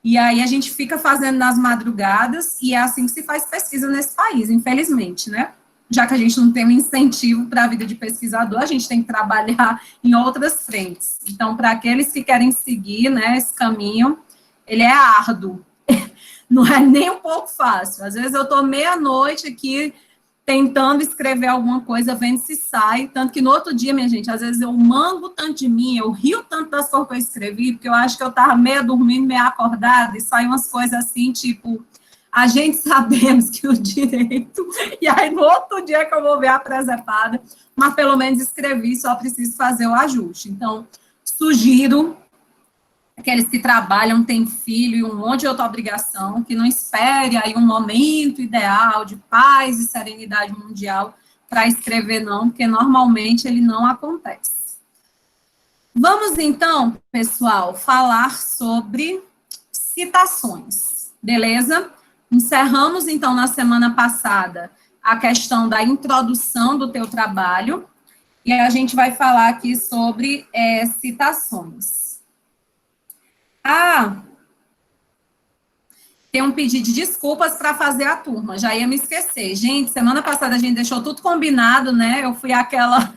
E aí a gente fica fazendo nas madrugadas, e é assim que se faz pesquisa nesse país, infelizmente, né? Já que a gente não tem um incentivo para a vida de pesquisador, a gente tem que trabalhar em outras frentes. Então, para aqueles que querem seguir, né, esse caminho, ele é árduo. Não é nem um pouco fácil. Às vezes eu estou meia-noite aqui tentando escrever alguma coisa, vendo se sai, tanto que no outro dia, minha gente, às vezes eu mango tanto de mim, eu rio tanto das coisas que eu escrevi, porque eu acho que eu estava meia dormindo, meia acordada, e saem umas coisas assim, tipo, a gente sabemos que o direito, e aí no outro dia que eu vou ver a presepada, mas pelo menos escrevi, só preciso fazer o ajuste. Então, sugiro aqueles que trabalham, têm filho e um monte de outra obrigação, que não espere aí um momento ideal de paz e serenidade mundial para escrever, não, porque normalmente ele não acontece. Vamos, então, pessoal, falar sobre citações, beleza? Encerramos, então, na semana passada, a questão da introdução do teu trabalho, e a gente vai falar aqui sobre citações. Tem um pedido de desculpas para fazer a turma, já ia me esquecer. Gente, semana passada a gente deixou tudo combinado, né? Eu fui aquela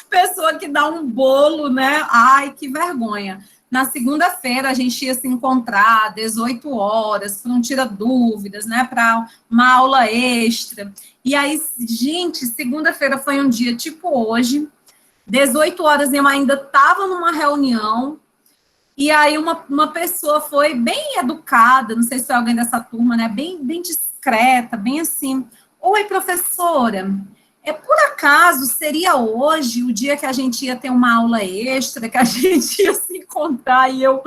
pessoa que dá um bolo, né? Ai, que vergonha. Na segunda-feira a gente ia se encontrar, 18 horas, para um tira dúvidas, né? Para uma aula extra. E aí, gente, segunda-feira foi um dia tipo hoje, 18 horas eu ainda estava numa reunião. E aí uma pessoa foi bem educada, não sei se foi alguém dessa turma, né, bem discreta, bem assim, oi, professora, por acaso seria hoje o dia que a gente ia ter uma aula extra, que a gente ia se encontrar, e eu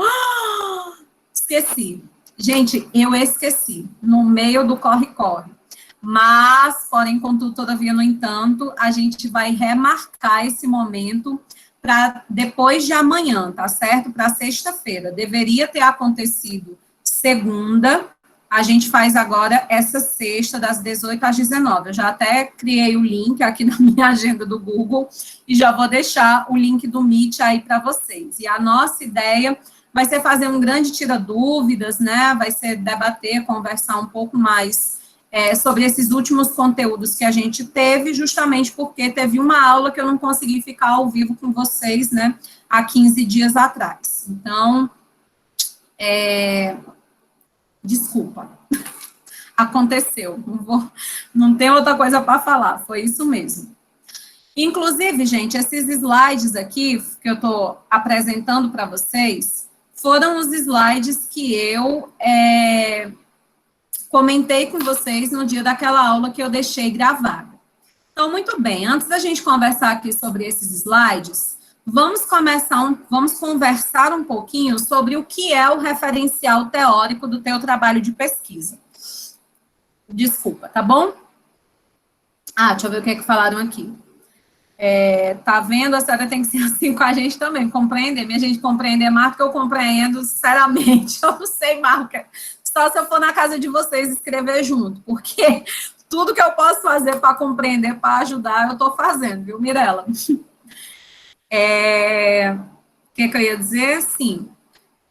esqueci. Gente, eu esqueci, no meio do corre-corre. Mas, porém, contudo, todavia, no entanto, a gente vai remarcar esse momento para depois de amanhã, tá certo? Para sexta-feira. Deveria ter acontecido segunda, a gente faz agora essa sexta, das 18 às 19. Eu já até criei o link aqui na minha agenda do Google e já vou deixar o link do Meet aí para vocês. E a nossa ideia vai ser fazer um grande tira-dúvidas, né? Vai ser debater, conversar um pouco mais sobre esses últimos conteúdos que a gente teve, justamente porque teve uma aula que eu não consegui ficar ao vivo com vocês, né, há 15 dias atrás. Então, desculpa, aconteceu, não tem outra coisa para falar, foi isso mesmo. Inclusive, gente, esses slides aqui que eu estou apresentando para vocês, foram os slides que eu comentei com vocês no dia daquela aula que eu deixei gravada. Então, muito bem, antes da gente conversar aqui sobre esses slides, vamos conversar um pouquinho sobre o que é o referencial teórico do teu trabalho de pesquisa. Desculpa, tá bom? Deixa eu ver o que é que falaram aqui. Tá vendo? A senhora tem que ser assim com a gente também, compreender. Minha gente compreender mais do que eu compreendo, sinceramente, eu não sei mais o que. Só se eu for na casa de vocês escrever junto, porque Tudo que eu posso fazer para compreender, para ajudar, eu estou fazendo, viu, Mirella? O que eu ia dizer? Sim.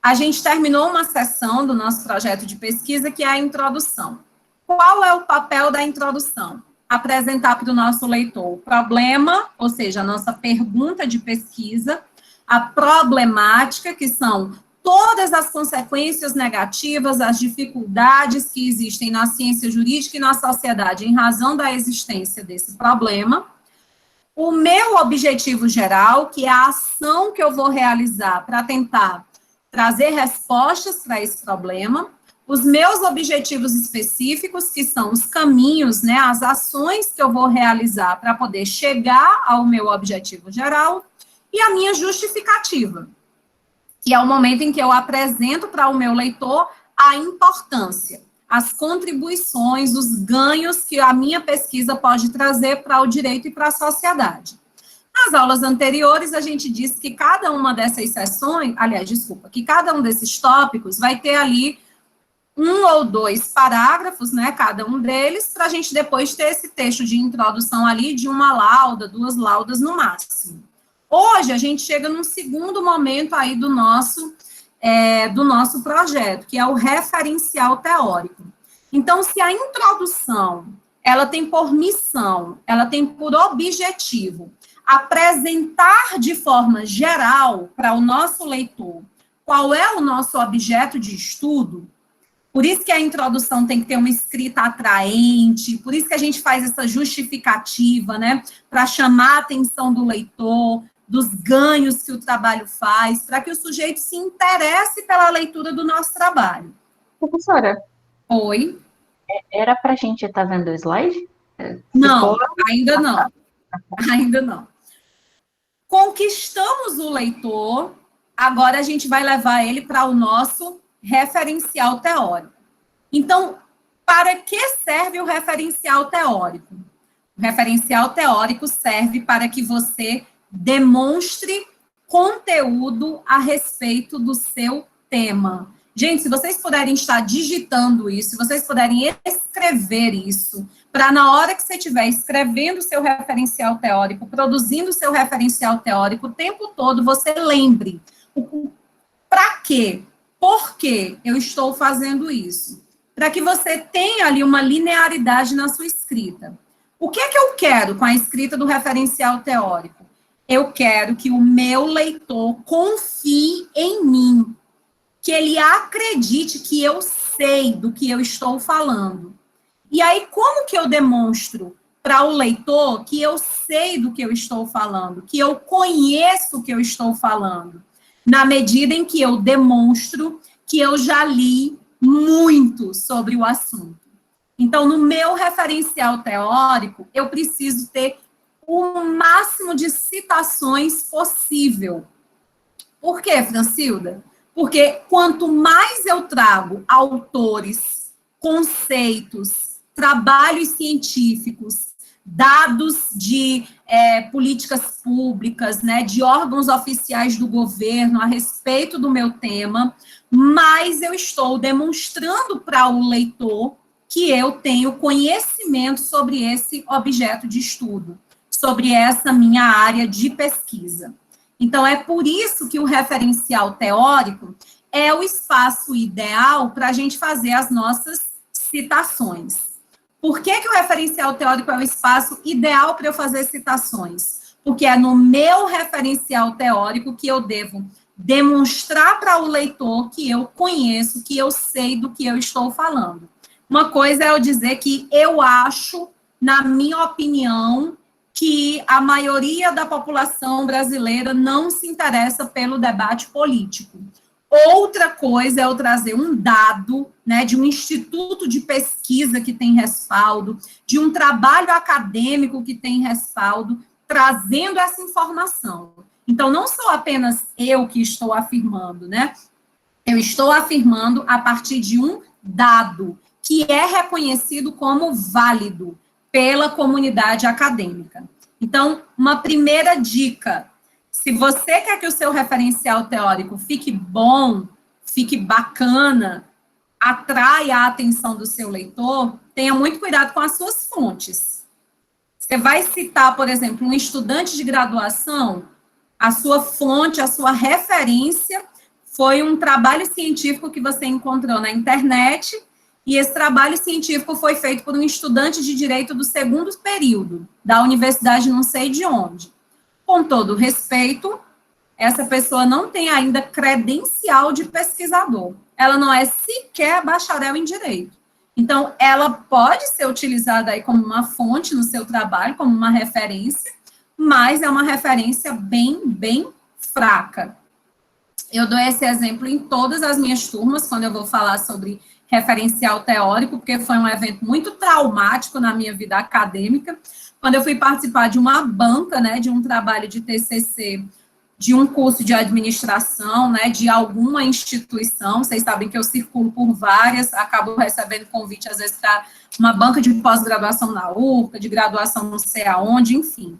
A gente terminou uma sessão do nosso projeto de pesquisa, que é a introdução. Qual é o papel da introdução? Apresentar para o nosso leitor o problema, ou seja, a nossa pergunta de pesquisa, a problemática, que são todas as consequências negativas, as dificuldades que existem na ciência jurídica e na sociedade em razão da existência desse problema. O meu objetivo geral, que é a ação que eu vou realizar para tentar trazer respostas para esse problema. Os meus objetivos específicos, que são os caminhos, né, as ações que eu vou realizar para poder chegar ao meu objetivo geral, e a minha justificativa, que é o momento em que eu apresento para o meu leitor a importância, as contribuições, os ganhos que a minha pesquisa pode trazer para o direito e para a sociedade. Nas aulas anteriores, a gente disse que cada uma dessas sessões, que cada um desses tópicos vai ter ali 1 ou 2 parágrafos, né, cada um deles, para a gente depois ter esse texto de introdução ali de 1 lauda, 2 laudas no máximo. Hoje, a gente chega num segundo momento aí do nosso projeto, que é o referencial teórico. Então, se a introdução, ela tem por missão, ela tem por objetivo apresentar de forma geral para o nosso leitor qual é o nosso objeto de estudo, por isso que a introdução tem que ter uma escrita atraente, por isso que a gente faz essa justificativa, né, para chamar a atenção do leitor, dos ganhos que o trabalho faz, para que o sujeito se interesse pela leitura do nosso trabalho. Professora. Oi? Era para a gente estar vendo o slide? Não, ainda não. Ainda não. Conquistamos o leitor, agora a gente vai levar ele para o nosso referencial teórico. Então, para que serve o referencial teórico? O referencial teórico serve para que você demonstre conteúdo a respeito do seu tema. Gente, se vocês puderem estar digitando isso, se vocês puderem escrever isso, para na hora que você estiver escrevendo o seu referencial teórico, produzindo o seu referencial teórico, o tempo todo você lembre para quê? Por que eu estou fazendo isso? Para que você tenha ali uma linearidade na sua escrita. O que é que eu quero com a escrita do referencial teórico? Eu quero que o meu leitor confie em mim, que ele acredite que eu sei do que eu estou falando. E aí, como que eu demonstro para o leitor que eu sei do que eu estou falando, que eu conheço o que eu estou falando? Na medida em que eu demonstro que eu já li muito sobre o assunto. Então, no meu referencial teórico, eu preciso ter o máximo de citações possível. Por quê, Francilda? Porque quanto mais eu trago autores, conceitos, trabalhos científicos, dados de políticas públicas, né, de órgãos oficiais do governo a respeito do meu tema, mais eu estou demonstrando para o leitor que eu tenho conhecimento sobre esse objeto de estudo, sobre essa minha área de pesquisa. Então, é por isso que o referencial teórico é o espaço ideal para a gente fazer as nossas citações. Por que o referencial teórico é o espaço ideal para eu fazer citações? Porque é no meu referencial teórico que eu devo demonstrar para o leitor que eu conheço, que eu sei do que eu estou falando. Uma coisa é eu dizer que eu acho, na minha opinião, que a maioria da população brasileira não se interessa pelo debate político. Outra coisa é eu trazer um dado, né, de um instituto de pesquisa que tem respaldo, de um trabalho acadêmico que tem respaldo, trazendo essa informação. Então, não sou apenas eu que estou afirmando, né? Eu estou afirmando a partir de um dado que é reconhecido como válido pela comunidade acadêmica. Então, uma primeira dica: se você quer que o seu referencial teórico fique bom, fique bacana, atrai a atenção do seu leitor, tenha muito cuidado com as suas fontes. Você vai citar, por exemplo, um estudante de graduação, a sua fonte, a sua referência foi um trabalho científico que você encontrou na internet, e esse trabalho científico foi feito por um estudante de direito do segundo período, da universidade não sei de onde. Com todo respeito, essa pessoa não tem ainda credencial de pesquisador. Ela não é sequer bacharel em direito. Então, ela pode ser utilizada aí como uma fonte no seu trabalho, como uma referência, mas é uma referência bem fraca. Eu dou esse exemplo em todas as minhas turmas, quando eu vou falar sobre referencial teórico, porque foi um evento muito traumático na minha vida acadêmica, quando eu fui participar de uma banca, né, de um trabalho de TCC, de um curso de administração, né, de alguma instituição. Vocês sabem que eu circulo por várias, acabo recebendo convite, às vezes, para uma banca de pós-graduação na URCA, de graduação não sei aonde, enfim.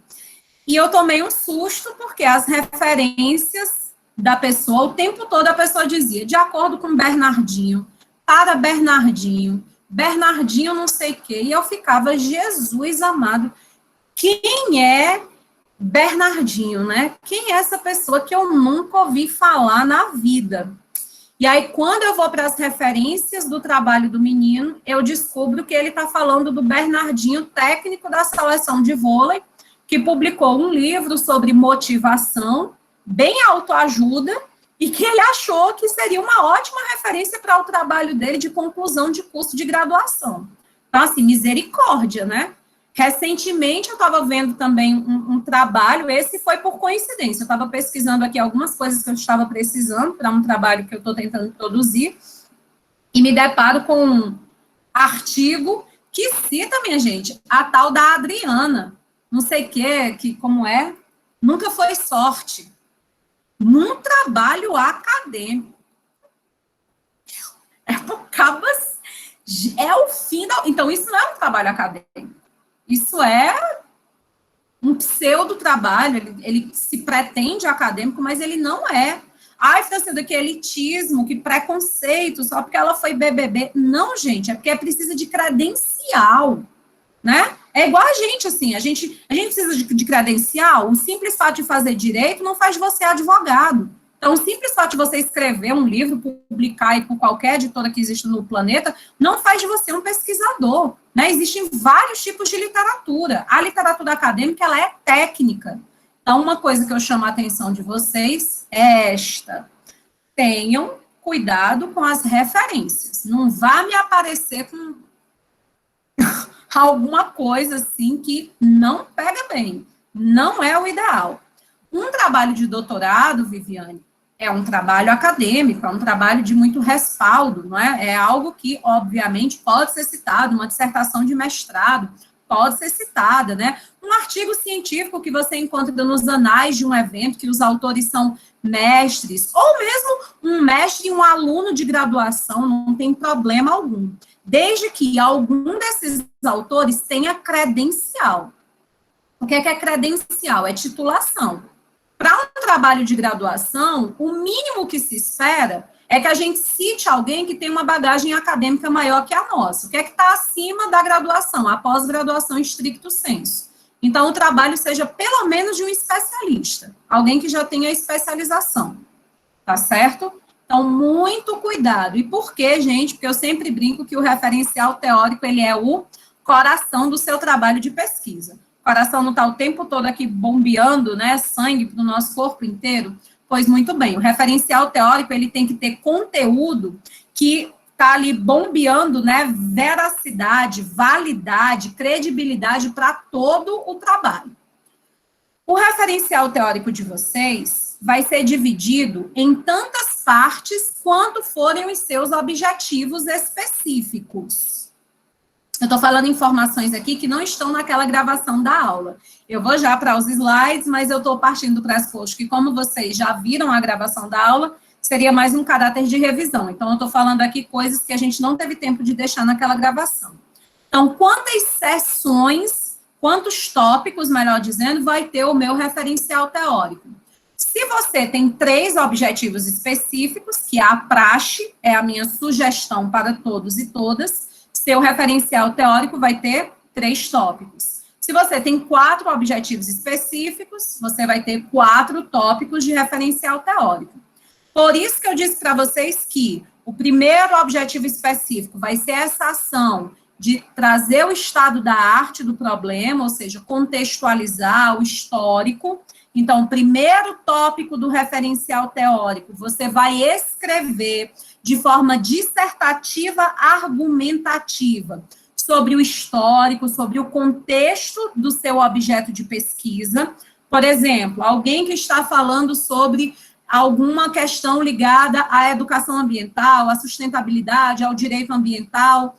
E eu tomei um susto, porque as referências da pessoa, o tempo todo a pessoa dizia, de acordo com Bernardinho, para Bernardinho, Bernardinho não sei o quê, e eu ficava, Jesus amado, quem é Bernardinho, né? Quem é essa pessoa que eu nunca ouvi falar na vida? E aí, quando eu vou para as referências do trabalho do menino, eu descubro que ele está falando do Bernardinho, técnico da seleção de vôlei, que publicou um livro sobre motivação, bem autoajuda, e que ele achou que seria uma ótima referência para o trabalho dele de conclusão de curso de graduação. Então, assim, misericórdia, né? Recentemente, eu estava vendo também um trabalho, esse foi por coincidência, eu estava pesquisando aqui algumas coisas que eu estava precisando para um trabalho que eu estou tentando produzir, e me deparo com um artigo que cita, minha gente, a tal da Adriana, não sei o que como é, nunca foi sorte, num trabalho acadêmico. É o fim da... Então, isso não é um trabalho acadêmico. Isso é um pseudo-trabalho, ele se pretende acadêmico, mas ele não é. Ai, está sendo que elitismo, que preconceito, só porque ela foi BBB. Não, gente, é porque precisa de credencial, né? É igual a gente, assim, a gente precisa de credencial, o simples fato de fazer direito não faz de você advogado. Então, o simples fato de você escrever um livro, publicar aí por qualquer editora que existe no planeta, não faz de você um pesquisador, né? Existem vários tipos de literatura. A literatura acadêmica, ela é técnica. Então, uma coisa que eu chamo a atenção de vocês é esta. Tenham cuidado com as referências. Não vá me aparecer com alguma coisa assim que não pega bem. Não é o ideal. Um trabalho de doutorado, Viviane, é um trabalho acadêmico, é um trabalho de muito respaldo, não é? É algo que, obviamente, pode ser citado, uma dissertação de mestrado pode ser citada, né? Um artigo científico que você encontra nos anais de um evento, que os autores são mestres, ou mesmo um mestre e um aluno de graduação, não tem problema algum, desde que algum desses autores tenha credencial. O que é credencial? É titulação. Para um trabalho de graduação, o mínimo que se espera é que a gente cite alguém que tem uma bagagem acadêmica maior que a nossa. O que é que está acima da graduação, a pós-graduação em stricto sensu. Então, o trabalho seja pelo menos de um especialista, alguém que já tenha especialização, tá certo? Então, muito cuidado. E por quê, gente? Porque eu sempre brinco que o referencial teórico, ele é o coração do seu trabalho de pesquisa. O coração não está o tempo todo aqui bombeando, né, sangue para o nosso corpo inteiro? Pois muito bem, o referencial teórico, ele tem que ter conteúdo que está ali bombeando, né, veracidade, validade, credibilidade para todo o trabalho. O referencial teórico de vocês vai ser dividido em tantas partes quanto forem os seus objetivos específicos. Eu estou falando informações aqui que não estão naquela gravação da aula. Eu vou já para os slides, mas eu estou partindo do pressuposto que, como vocês já viram a gravação da aula, seria mais um caráter de revisão. Então, eu estou falando aqui coisas que a gente não teve tempo de deixar naquela gravação. Então, quantas sessões, quantos tópicos, melhor dizendo, vai ter o meu referencial teórico? Se Se você tem 3 objetivos específicos, que a praxe é a minha sugestão para todos e todas, seu referencial teórico vai ter 3 tópicos. Se você tem 4 objetivos específicos, você vai ter 4 tópicos de referencial teórico. Por isso que eu disse para vocês que o primeiro objetivo específico vai ser essa ação de trazer o estado da arte do problema, ou seja, contextualizar o histórico. Então, o primeiro tópico do referencial teórico, você vai escrever de forma dissertativa, argumentativa, sobre o histórico, sobre o contexto do seu objeto de pesquisa. Por exemplo, alguém que está falando sobre alguma questão ligada à educação ambiental, à sustentabilidade, ao direito ambiental.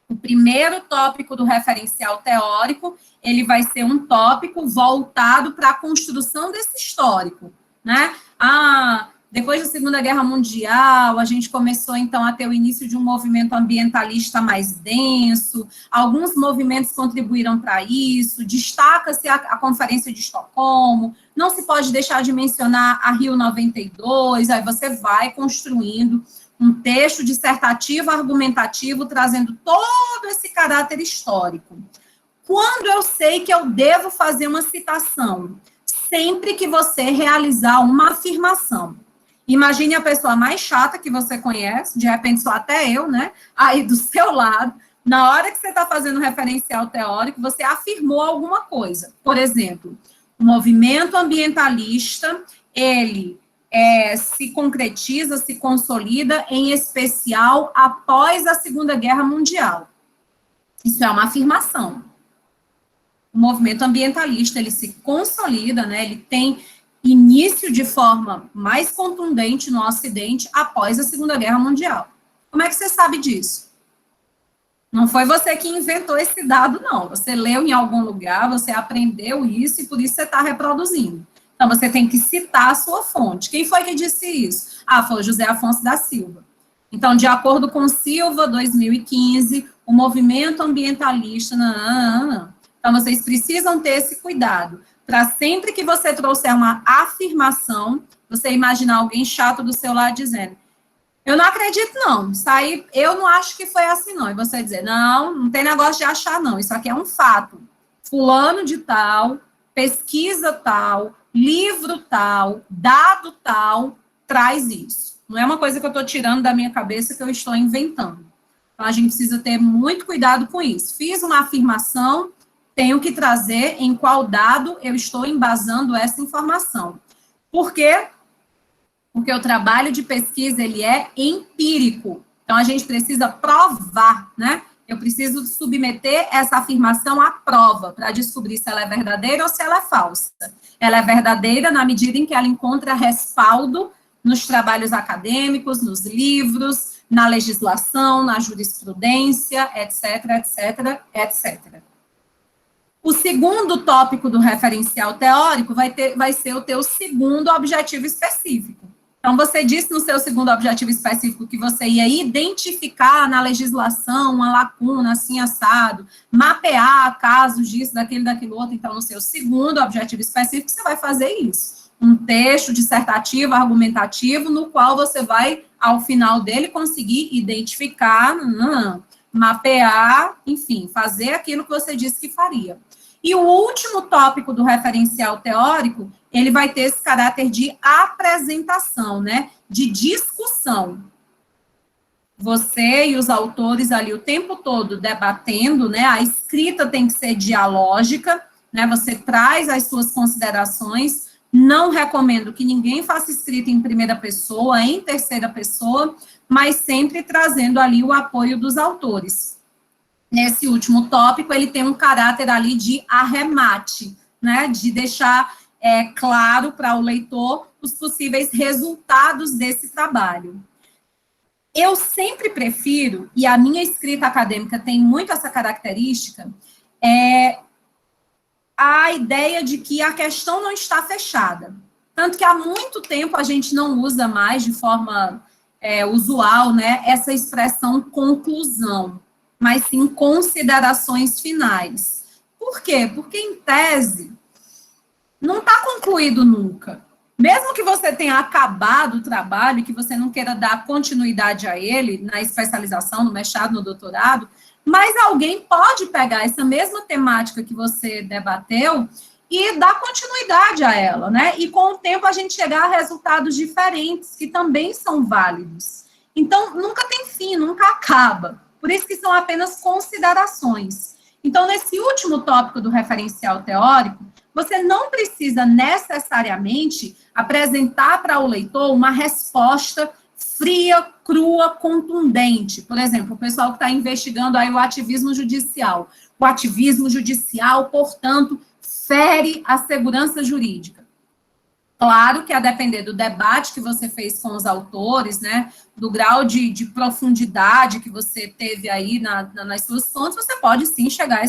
O primeiro tópico do referencial teórico, ele vai ser um tópico voltado para a construção desse histórico, né? Depois da Segunda Guerra Mundial, a gente começou, então, a ter o início de um movimento ambientalista mais denso, alguns movimentos contribuíram para isso, destaca-se a Conferência de Estocolmo, não se pode deixar de mencionar a Rio 92, aí você vai construindo um texto dissertativo, argumentativo, trazendo todo esse caráter histórico. Quando eu sei que eu devo fazer uma citação? Sempre que você realizar uma afirmação. Imagine a pessoa mais chata que você conhece, de repente só até eu, né? Aí do seu lado, na hora que você está fazendo um referencial teórico, você afirmou alguma coisa. Por exemplo, o movimento ambientalista, ele se concretiza, se consolida, em especial após a Segunda Guerra Mundial. Isso é uma afirmação. O movimento ambientalista, ele se consolida, né? Ele tem início de forma mais contundente no Ocidente após a Segunda Guerra Mundial. Como é que você sabe disso? Não foi você que inventou esse dado, não. Você leu em algum lugar, você aprendeu isso e por isso você está reproduzindo. Então, você tem que citar a sua fonte. Quem foi que disse isso? Foi o José Afonso da Silva. Então, de acordo com Silva, 2015, o movimento ambientalista... Então, vocês precisam ter esse cuidado. Para sempre que você trouxer uma afirmação, você imaginar alguém chato do seu lado dizendo, eu não acredito não, isso aí, eu não acho que foi assim não, e você dizer, não tem negócio de achar não, isso aqui é um fato, fulano de tal, pesquisa tal, livro tal, dado tal, traz isso. Não é uma coisa que eu estou tirando da minha cabeça que eu estou inventando. Então, a gente precisa ter muito cuidado com isso. Fiz uma afirmação, tenho que trazer em qual dado eu estou embasando essa informação. Por quê? Porque o trabalho de pesquisa, ele é empírico. Então, a gente precisa provar, né? Eu preciso submeter essa afirmação à prova, para descobrir se ela é verdadeira ou se ela é falsa. Ela é verdadeira na medida em que ela encontra respaldo nos trabalhos acadêmicos, nos livros, na legislação, na jurisprudência, etc, etc, etc. O segundo tópico do referencial teórico vai ser o teu segundo objetivo específico. Então, você disse no seu segundo objetivo específico que você ia identificar na legislação uma lacuna, assim, assado, mapear casos disso, daquilo outro. Então, no seu segundo objetivo específico, você vai fazer isso. Um texto dissertativo, argumentativo, no qual você vai, ao final dele, conseguir identificar, mapear, enfim, fazer aquilo que você disse que faria. E o último tópico do referencial teórico, ele vai ter esse caráter de apresentação, né? De discussão. Você e os autores ali o tempo todo debatendo, né? A escrita tem que ser dialógica, né? Você traz as suas considerações. Não recomendo que ninguém faça escrita em primeira pessoa, em terceira pessoa, mas sempre trazendo ali o apoio dos autores. Nesse último tópico, ele tem um caráter ali de arremate, né, de deixar claro para o leitor os possíveis resultados desse trabalho. Eu sempre prefiro, e a minha escrita acadêmica tem muito essa característica, a ideia de que a questão não está fechada. Tanto que há muito tempo a gente não usa mais de forma usual, né, essa expressão conclusão, mas sim considerações finais. Por quê? Porque, em tese, não está concluído nunca. Mesmo que você tenha acabado o trabalho e que você não queira dar continuidade a ele, na especialização, no mestrado, no doutorado, mas alguém pode pegar essa mesma temática que você debateu e dar continuidade a ela, né? E com o tempo a gente chegar a resultados diferentes, que também são válidos. Então, nunca tem fim, nunca acaba. Por isso que são apenas considerações. Então, nesse último tópico do referencial teórico, você não precisa necessariamente apresentar para o leitor uma resposta fria, crua, contundente. Por exemplo, o pessoal que está investigando aí o ativismo judicial. O ativismo judicial, portanto, fere a segurança jurídica. Claro que a depender do debate que você fez com os autores, né, do grau de profundidade que você teve aí nas suas fontes, você pode sim chegar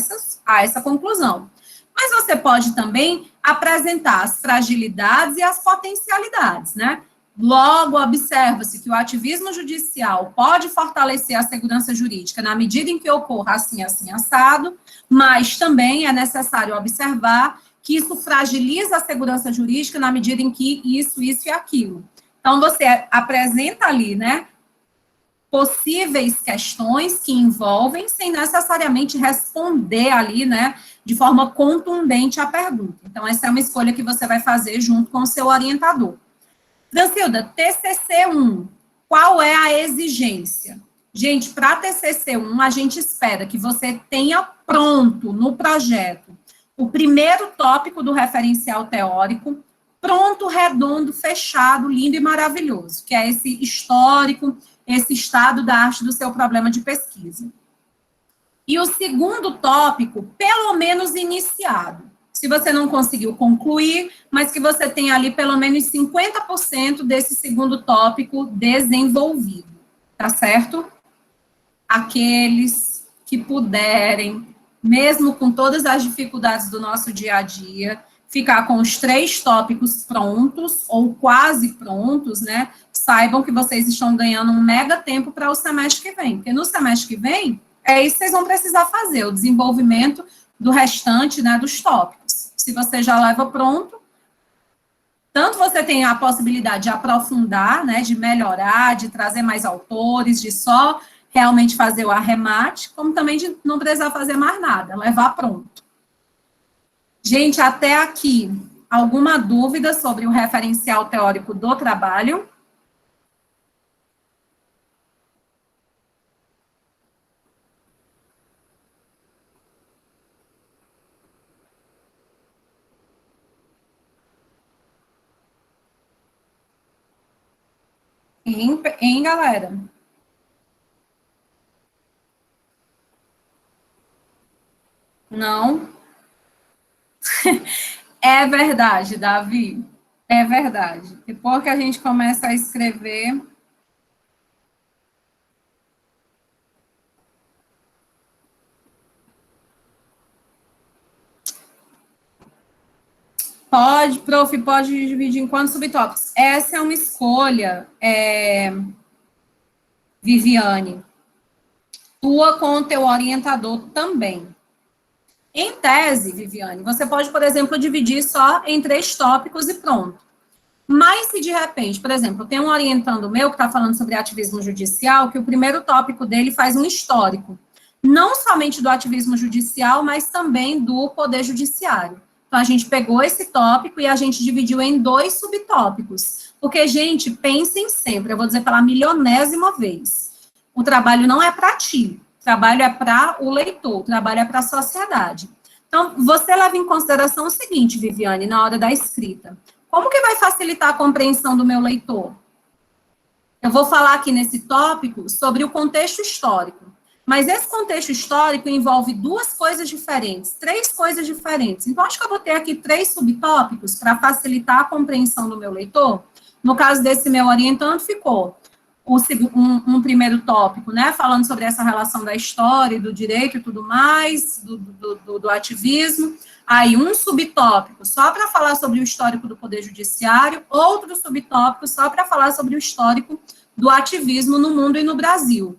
a essa conclusão. Mas você pode também apresentar as fragilidades e as potencialidades, né? Logo, observa-se que o ativismo judicial pode fortalecer a segurança jurídica na medida em que ocorra assim, assim, assado, mas também é necessário observar que isso fragiliza a segurança jurídica na medida em que isso e aquilo. Então, você apresenta ali, né, possíveis questões que envolvem, sem necessariamente responder ali, né, de forma contundente à pergunta. Então, essa é uma escolha que você vai fazer junto com o seu orientador. Francilda, TCC1, qual é a exigência? Gente, para TCC1, a gente espera que você tenha pronto no projeto o primeiro tópico do referencial teórico, pronto, redondo, fechado, lindo e maravilhoso, que é esse histórico, esse estado da arte do seu problema de pesquisa. E o segundo tópico, pelo menos iniciado. Se você não conseguiu concluir, mas que você tenha ali pelo menos 50% desse segundo tópico desenvolvido, tá certo? Aqueles que puderem, mesmo com todas as dificuldades do nosso dia a dia, ficar com os 3 tópicos prontos, ou quase prontos, né? Saibam que vocês estão ganhando um mega tempo para o semestre que vem, porque no semestre que vem, é isso que vocês vão precisar fazer, o desenvolvimento do restante, né, dos tópicos. Se você já leva pronto, tanto você tem a possibilidade de aprofundar, né, de melhorar, de trazer mais autores, de só realmente fazer o arremate, como também de não precisar fazer mais nada, levar pronto. Gente, até aqui, alguma dúvida sobre o referencial teórico do trabalho? Hein, galera? Não? É verdade, Davi. É verdade. Depois que a gente começa a escrever... Pode, prof, pode dividir em quantos subtópicos? Essa é uma escolha, Viviane, tua com o teu orientador também. Em tese, Viviane, você pode, por exemplo, dividir só em 3 tópicos e pronto. Mas se de repente, por exemplo, tem um orientando meu que está falando sobre ativismo judicial, que o primeiro tópico dele faz um histórico, não somente do ativismo judicial, mas também do poder judiciário. Então, a gente pegou esse tópico e a gente dividiu em 2 subtópicos. Porque, gente, pensem sempre, eu vou dizer pela milionésima vez, o trabalho não é para ti, o trabalho é para o leitor, o trabalho é para a sociedade. Então, você leva em consideração o seguinte, Viviane, na hora da escrita. Como que vai facilitar a compreensão do meu leitor? Eu vou falar aqui nesse tópico sobre o contexto histórico. Mas esse contexto histórico envolve 2 coisas diferentes, 3 coisas diferentes. Então, acho que eu vou ter aqui 3 subtópicos para facilitar a compreensão do meu leitor. No caso desse meu orientando, ficou um primeiro tópico, né, falando sobre essa relação da história, do direito e tudo mais, do ativismo. Aí, um subtópico só para falar sobre o histórico do Poder Judiciário, outro subtópico só para falar sobre o histórico do ativismo no mundo e no Brasil.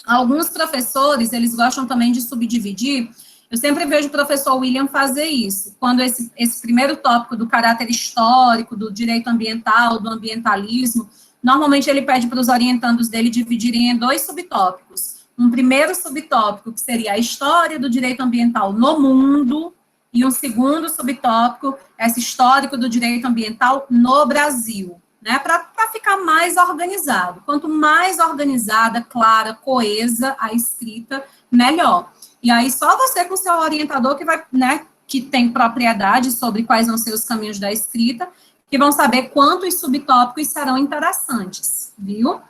Alguns professores, eles gostam também de subdividir Eu sempre vejo o professor William fazer isso, quando esse primeiro tópico do caráter histórico, do direito ambiental, do ambientalismo, normalmente ele pede para os orientandos dele dividirem em 2 subtópicos. Um primeiro subtópico, que seria a história do direito ambiental no mundo, e um segundo subtópico, esse histórico do direito ambiental no Brasil, né, para ficar mais organizado. Quanto mais organizada, clara, coesa a escrita, melhor. E aí, só você com seu orientador que vai, né, que tem propriedade sobre quais vão ser os caminhos da escrita, que vão saber quantos subtópicos serão interessantes, viu?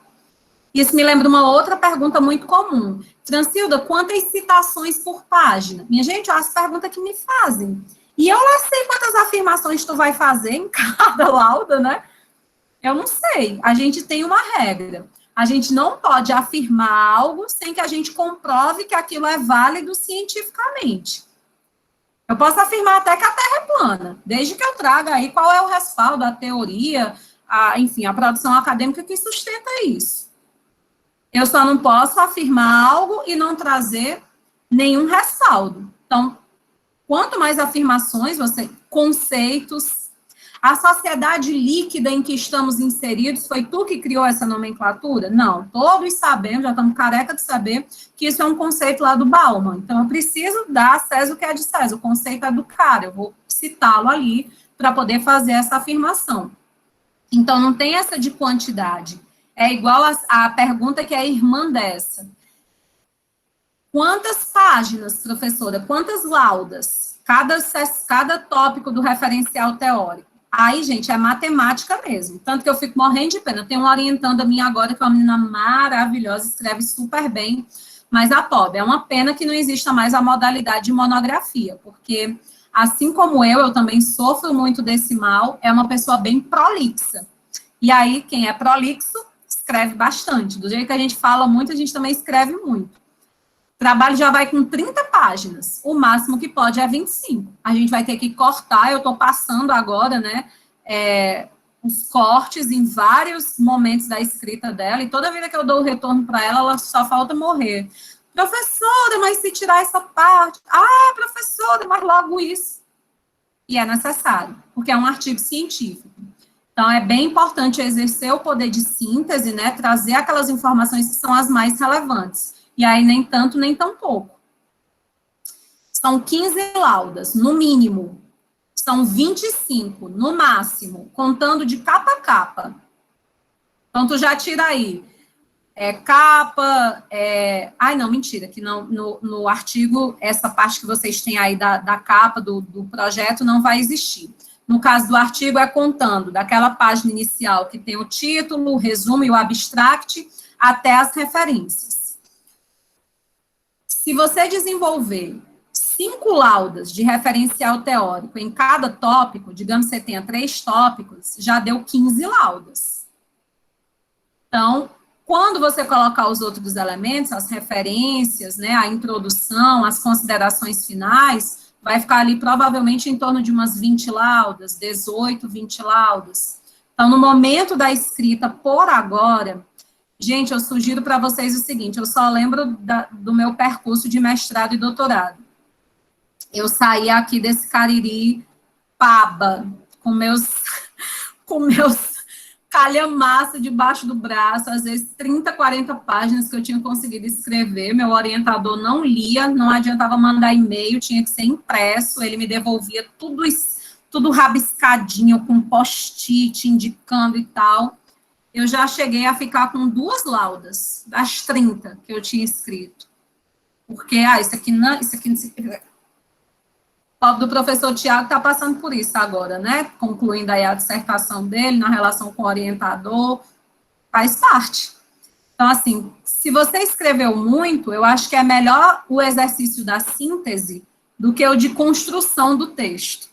Isso me lembra uma outra pergunta muito comum. Francilda, quantas citações por página? Minha gente, olha as perguntas que me fazem. E eu lá sei quantas afirmações tu vai fazer em cada lauda, né? Eu não sei. A gente tem uma regra. A gente não pode afirmar algo sem que a gente comprove que aquilo é válido cientificamente. Eu posso afirmar até que a Terra é plana, desde que eu traga aí qual é o respaldo, a teoria, enfim, a produção acadêmica que sustenta isso. Eu só não posso afirmar algo e não trazer nenhum respaldo. Então, quanto mais afirmações, conceitos, a sociedade líquida em que estamos inseridos, foi tu que criou essa nomenclatura? Não, todos sabemos, já estamos careca de saber que isso é um conceito lá do Bauman. Então, eu preciso dar a César o que é de César, o conceito é do cara, eu vou citá-lo ali para poder fazer essa afirmação. Então, não tem essa de quantidade. É igual a pergunta que é irmã dessa. Quantas páginas, professora, quantas laudas, cada tópico do referencial teórico? Aí, gente, é matemática mesmo. Tanto que eu fico morrendo de pena. Tem uma orientanda minha agora, que é uma menina maravilhosa, escreve super bem, mas a pobre. É uma pena que não exista mais a modalidade de monografia, porque, assim como eu também sofro muito desse mal, é uma pessoa bem prolixa. E aí, quem é prolixo, escreve bastante. Do jeito que a gente fala muito, a gente também escreve muito. O trabalho já vai com 30 páginas, o máximo que pode é 25. A gente vai ter que cortar, eu estou passando agora, né, os cortes em vários momentos da escrita dela, e toda vida que eu dou o retorno para ela, ela só falta morrer. Professora, mas se tirar essa parte... Ah, professora, mas logo isso. E é necessário, porque é um artigo científico. Então, é bem importante exercer o poder de síntese, né, trazer aquelas informações que são as mais relevantes. E aí, nem tanto, nem tão pouco. São 15 laudas, no mínimo. São 25, no máximo, contando de capa a capa. Então, tu já tira aí. Capa... Ai, não, mentira, que não, no artigo, essa parte que vocês têm aí da capa do projeto não vai existir. No caso do artigo, é contando daquela página inicial que tem o título, o resumo e o abstract, até as referências. Se você desenvolver 5 laudas de referencial teórico em cada tópico, digamos que você tenha 3 tópicos, já deu 15 laudas. Então, quando você colocar os outros elementos, as referências, né, a introdução, as considerações finais, vai ficar ali provavelmente em torno de umas 20 laudas, 18, 20 laudas. Então, no momento da escrita, por agora... Gente, eu sugiro para vocês o seguinte, eu só lembro do meu percurso de mestrado e doutorado. Eu saí aqui desse Cariri paba, com meus calhamaço debaixo do braço, às vezes 30, 40 páginas que eu tinha conseguido escrever, meu orientador não lia, não adiantava mandar e-mail, tinha que ser impresso, ele me devolvia tudo rabiscadinho, com post-it, indicando e tal. Eu já cheguei a ficar com 2 laudas, das 30 que eu tinha escrito. Porque, isso aqui não... O pobre do professor Tiago está passando por isso agora, né? Concluindo aí a dissertação dele, na relação com o orientador, faz parte. Então, assim, se você escreveu muito, eu acho que é melhor o exercício da síntese do que o de construção do texto.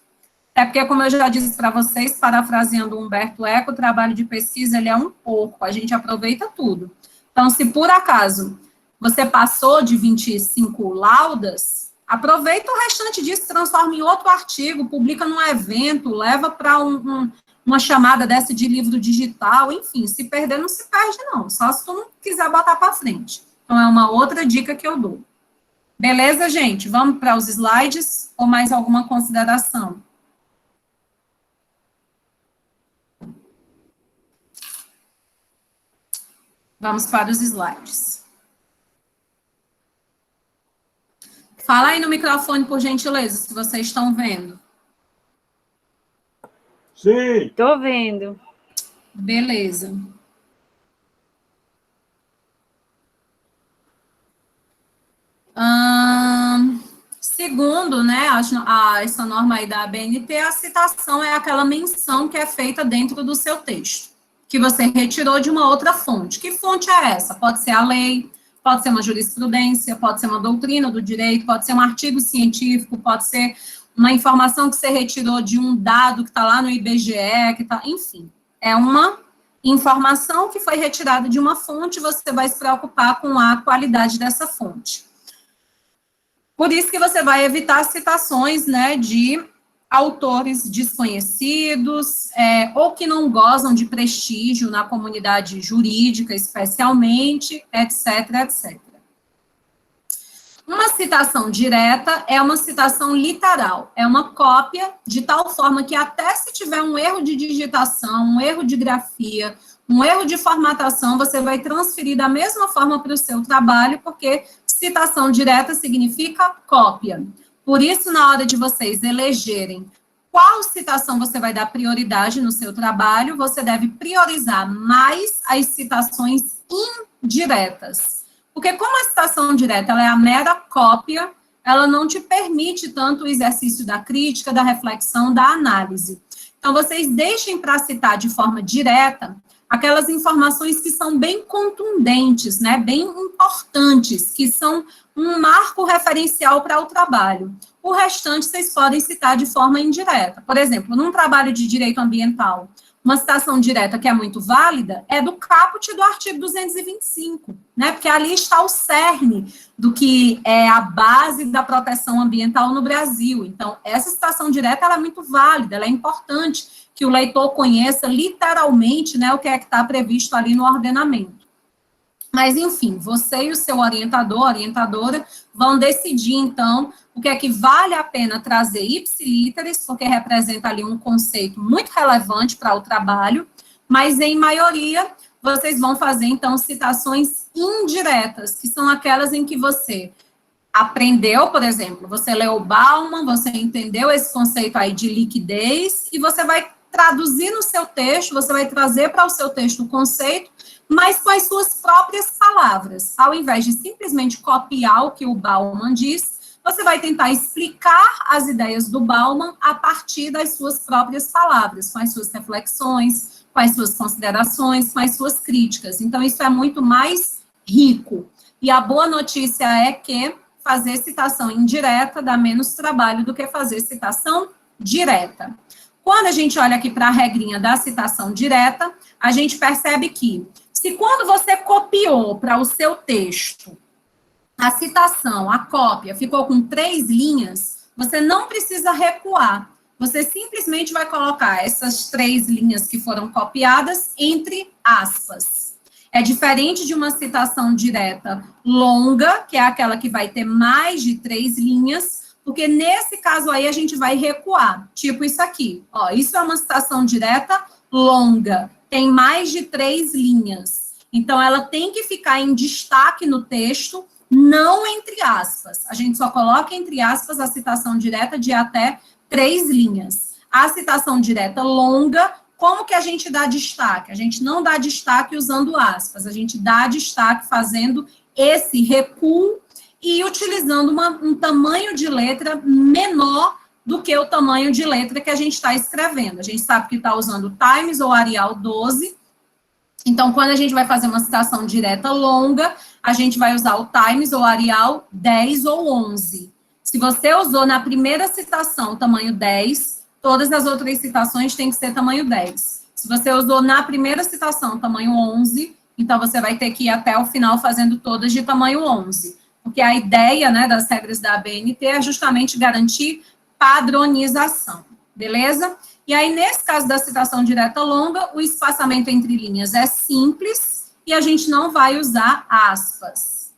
É porque, como eu já disse para vocês, parafraseando Humberto Eco, o trabalho de pesquisa, ele é um pouco, a gente aproveita tudo. Então, se por acaso você passou de 25 laudas, aproveita o restante disso, transforma em outro artigo, publica num evento, leva para uma chamada dessa de livro digital, enfim, se perder, não se perde não, só se tu não quiser botar para frente. Então, é uma outra dica que eu dou. Beleza, gente? Vamos para os slides ou mais alguma consideração? Vamos para os slides. Fala aí no microfone, por gentileza, se vocês estão vendo. Sim. Estou vendo. Beleza. Segundo, né, essa norma aí da ABNT, a citação é aquela menção que é feita dentro do seu texto, que você retirou de uma outra fonte. Que fonte é essa? Pode ser a lei, pode ser uma jurisprudência, pode ser uma doutrina do direito, pode ser um artigo científico, pode ser uma informação que você retirou de um dado que está lá no IBGE, que tá, enfim, é uma informação que foi retirada de uma fonte, você vai se preocupar com a qualidade dessa fonte. Por isso que você vai evitar citações, né, de autores desconhecidos, ou que não gozam de prestígio na comunidade jurídica, especialmente, etc, etc. Uma citação direta é uma citação literal, é uma cópia de tal forma que até se tiver um erro de digitação, um erro de grafia, um erro de formatação, você vai transferir da mesma forma para o seu trabalho, porque citação direta significa cópia. Por isso, na hora de vocês elegerem qual citação você vai dar prioridade no seu trabalho, você deve priorizar mais as citações indiretas. Porque como a citação direta ela é a mera cópia, ela não te permite tanto o exercício da crítica, da reflexão, da análise. Então, vocês deixem para citar de forma direta aquelas informações que são bem contundentes, né, bem importantes, que são um marco referencial para o trabalho. O restante vocês podem citar de forma indireta. Por exemplo, num trabalho de direito ambiental, uma citação direta que é muito válida é do caput do artigo 225, né? Porque ali está o cerne do que é a base da proteção ambiental no Brasil. Então, essa citação direta ela é muito válida, ela é importante que o leitor conheça literalmente, né, o que é que está previsto ali no ordenamento. Mas, enfim, você e o seu orientador, orientadora, vão decidir, então, o que é que vale a pena trazer ipsiliteris, porque representa ali um conceito muito relevante para o trabalho, mas, em maioria, vocês vão fazer, então, citações indiretas, que são aquelas em que você aprendeu, por exemplo, você leu Bauman, você entendeu esse conceito aí de liquidez, e você vai traduzir no seu texto, você vai trazer para o seu texto o conceito, mas com as suas próprias palavras. Ao invés de simplesmente copiar o que o Bauman diz, você vai tentar explicar as ideias do Bauman a partir das suas próprias palavras, com as suas reflexões, com as suas considerações, com as suas críticas. Então, isso é muito mais rico. E a boa notícia é que fazer citação indireta dá menos trabalho do que fazer citação direta. Quando a gente olha aqui para a regrinha da citação direta, a gente percebe que, se quando você copiou para o seu texto, a citação, a cópia, ficou com 3 linhas, você não precisa recuar. Você simplesmente vai colocar essas 3 linhas que foram copiadas entre aspas. É diferente de uma citação direta longa, que é aquela que vai ter mais de 3 linhas, porque nesse caso aí a gente vai recuar, tipo isso aqui, ó, isso é uma citação direta longa, tem mais de 3 linhas, então ela tem que ficar em destaque no texto, não entre aspas, a gente só coloca entre aspas a citação direta de até 3 linhas. A citação direta longa, como que a gente dá destaque? A gente não dá destaque usando aspas, a gente dá destaque fazendo esse recuo e utilizando um tamanho de letra menor do que o tamanho de letra que a gente está escrevendo. A gente sabe que está usando Times ou Arial 12, então, quando a gente vai fazer uma citação direta longa, a gente vai usar o Times ou Arial 10 ou 11. Se você usou na primeira citação tamanho 10, todas as outras citações têm que ser tamanho 10. Se você usou na primeira citação tamanho 11, então você vai ter que ir até o final fazendo todas de tamanho 11. Porque a ideia, né, das regras da ABNT é justamente garantir padronização, beleza? E aí, nesse caso da citação direta longa, o espaçamento entre linhas é simples e a gente não vai usar aspas.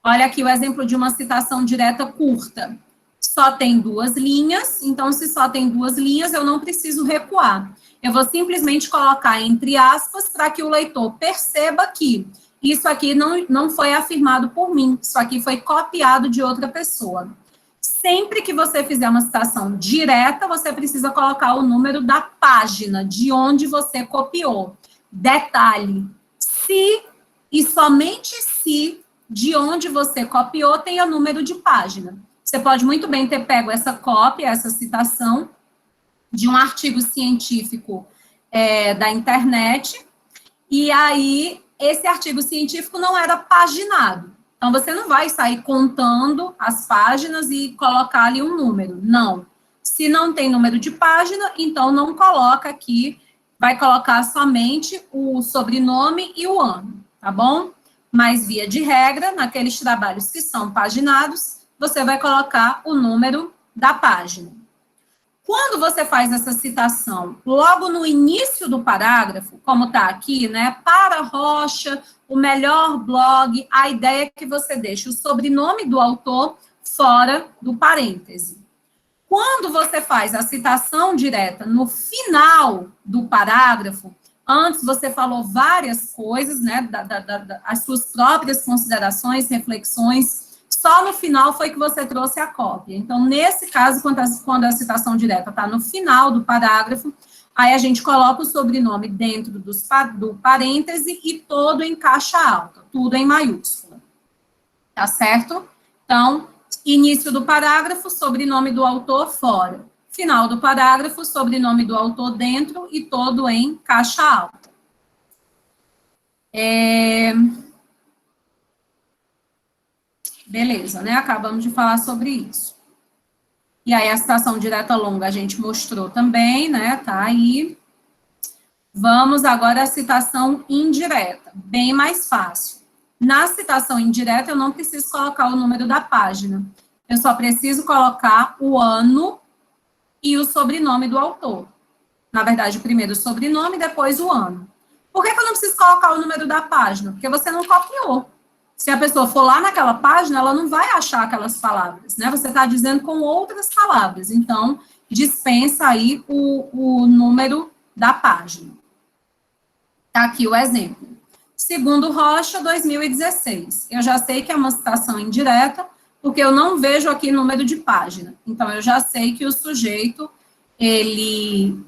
Olha aqui o exemplo de uma citação direta curta. Só tem 2 linhas, então se só tem 2 linhas, eu não preciso recuar. Eu vou simplesmente colocar entre aspas para que o leitor perceba que isso aqui não foi afirmado por mim, isso aqui foi copiado de outra pessoa. Sempre que você fizer uma citação direta, você precisa colocar o número da página, de onde você copiou. Detalhe, se e somente se de onde você copiou tenha número de página. Você pode muito bem ter pego essa cópia, essa citação, de um artigo científico da internet, e aí esse artigo científico não era paginado. Então, você não vai sair contando as páginas e colocar ali um número. Não. Se não tem número de página, então não coloca aqui, vai colocar somente o sobrenome e o ano, tá bom? Mas, via de regra, naqueles trabalhos que são paginados, você vai colocar o número da página. Quando você faz essa citação, logo no início do parágrafo, como está aqui, né, para Rocha, o melhor blog, a ideia é que você deixe o sobrenome do autor fora do parêntese. Quando você faz a citação direta no final do parágrafo, antes você falou várias coisas, né, as suas próprias considerações, reflexões, só no final foi que você trouxe a cópia. Então, nesse caso, quando a citação direta está no final do parágrafo, aí a gente coloca o sobrenome dentro do parêntese e todo em caixa alta, tudo em maiúscula. Tá certo? Então, início do parágrafo, sobrenome do autor fora. Final do parágrafo, sobrenome do autor dentro e todo em caixa alta. Beleza, né? Acabamos de falar sobre isso. E aí, a citação direta longa a gente mostrou também, né? Tá aí. Vamos agora à citação indireta, bem mais fácil. Na citação indireta, eu não preciso colocar o número da página. Eu só preciso colocar o ano e o sobrenome do autor. Na verdade, primeiro o sobrenome, depois o ano. Por que eu não preciso colocar o número da página? Porque você não copiou. Se a pessoa for lá naquela página, ela não vai achar aquelas palavras, né? Você está dizendo com outras palavras. Então, dispensa aí o número da página. Tá aqui o exemplo. Segundo Rocha, 2016. Eu já sei que é uma citação indireta, porque eu não vejo aqui número de página. Então, eu já sei que o sujeito, ele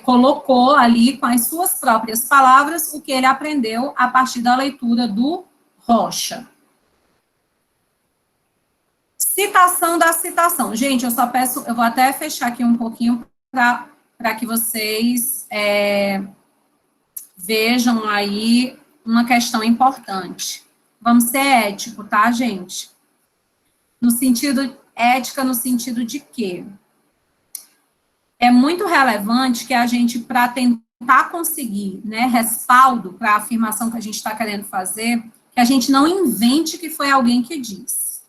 colocou ali, com as suas próprias palavras, o que ele aprendeu a partir da leitura do Rocha. Citação da citação. Gente, eu só peço, eu vou até fechar aqui um pouquinho para que vocês vejam aí uma questão importante. Vamos ser ético, tá, gente? Ética no sentido de quê? É muito relevante que a gente, para tentar conseguir, né, respaldo para a afirmação que a gente está querendo fazer, que a gente não invente que foi alguém que disse.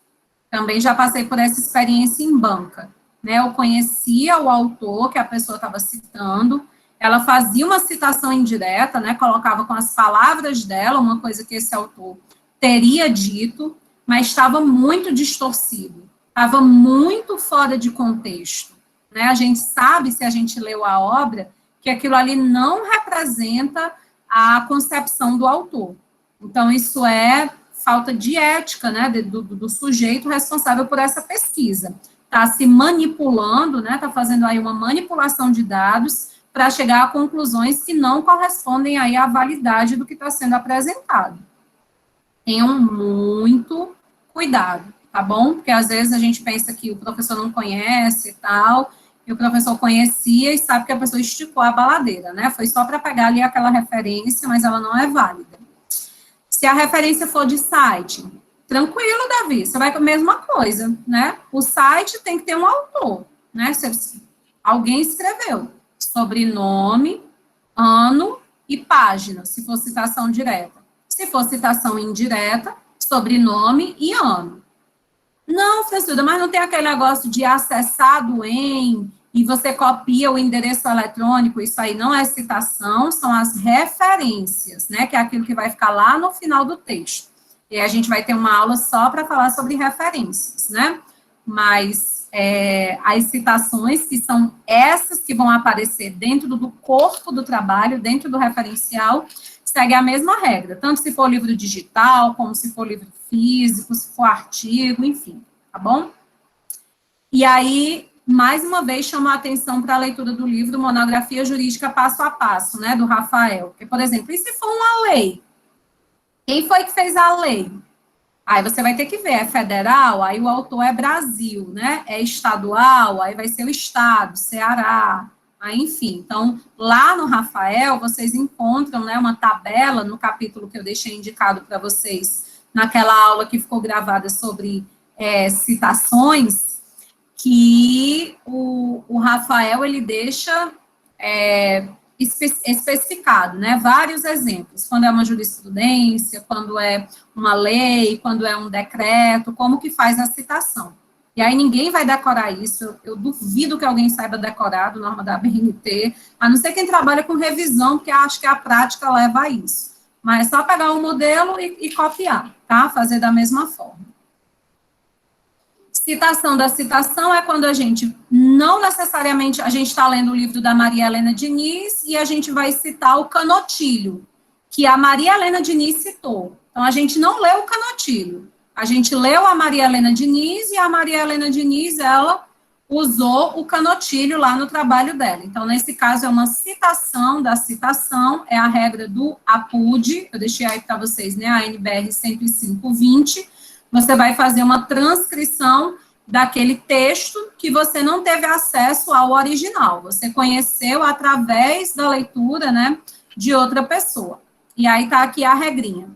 Também já passei por essa experiência em banca, né? Eu conhecia o autor que a pessoa estava citando, ela fazia uma citação indireta, né, colocava com as palavras dela uma coisa que esse autor teria dito, mas estava muito distorcido, estava muito fora de contexto, né? A gente sabe, se a gente leu a obra, que aquilo ali não representa a concepção do autor. Então, isso é falta de ética, né, do sujeito responsável por essa pesquisa. Está se manipulando, né, está fazendo aí uma manipulação de dados para chegar a conclusões que não correspondem aí à validade do que está sendo apresentado. Tenham muito cuidado, tá bom? Porque às vezes a gente pensa que o professor não conhece e tal, e o professor conhecia e sabe que a pessoa esticou a baladeira, né? Foi só para pegar ali aquela referência, mas ela não é válida. Se a referência for de site, tranquilo, Davi, você vai com a mesma coisa, né? O site tem que ter um autor, né? Alguém escreveu sobrenome, ano e página, se for citação direta. Se for citação indireta, sobrenome e ano. Não, Francisca, mas não tem aquele negócio de acessado em, e você copia o endereço eletrônico, isso aí não é citação, são as referências, né, que é aquilo que vai ficar lá no final do texto. E a gente vai ter uma aula só para falar sobre referências, né? Mas as citações, que são essas que vão aparecer dentro do corpo do trabalho, dentro do referencial, segue a mesma regra, tanto se for livro digital, como se for livro físico, se for artigo, enfim, tá bom? E aí, mais uma vez, chamo a atenção para a leitura do livro Monografia Jurídica Passo a Passo, né, do Rafael. Porque, por exemplo, e se for uma lei? Quem foi que fez a lei? Aí você vai ter que ver, é federal, aí o autor é Brasil, né? É estadual, aí vai ser o estado, Ceará, aí enfim. Então, lá no Rafael, vocês encontram, né, uma tabela no capítulo que eu deixei indicado para vocês, naquela aula que ficou gravada sobre citações, que o Rafael, ele deixa especificado, né, vários exemplos, quando é uma jurisprudência, quando é uma lei, quando é um decreto, como que faz a citação. E aí ninguém vai decorar isso, eu duvido que alguém saiba decorar do norma da BNT, a não ser quem trabalha com revisão, porque acho que a prática leva a isso. Mas é só pegar o modelo e copiar, tá? Fazer da mesma forma. Citação da citação é quando a gente, não necessariamente, a gente está lendo o livro da Maria Helena Diniz e a gente vai citar o Canotilho, que a Maria Helena Diniz citou. Então, a gente não leu o Canotilho. A gente leu a Maria Helena Diniz e a Maria Helena Diniz, ela usou o Canotilho lá no trabalho dela. Então, nesse caso, é uma citação da citação, é a regra do APUD, eu deixei aí para vocês, né, a NBR 105.20, você vai fazer uma transcrição daquele texto que você não teve acesso ao original, você conheceu através da leitura, né, de outra pessoa. E aí tá aqui a regrinha.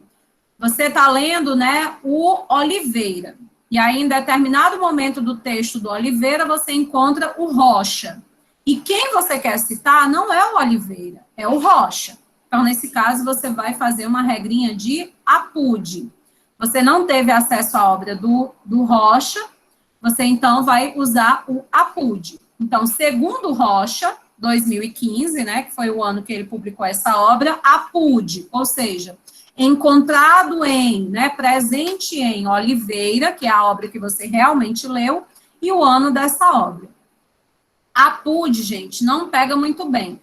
Você tá lendo, né, o Oliveira, e aí em determinado momento do texto do Oliveira, você encontra o Rocha. E quem você quer citar não é o Oliveira, é o Rocha. Então, nesse caso, você vai fazer uma regrinha de APUD. Você não teve acesso à obra do Rocha, você então vai usar o APUD. Então, segundo Rocha, 2015, né, que foi o ano que ele publicou essa obra, APUD, ou seja, encontrado em, né, presente em Oliveira, que é a obra que você realmente leu, e o ano dessa obra. APUD, gente, não pega muito bem.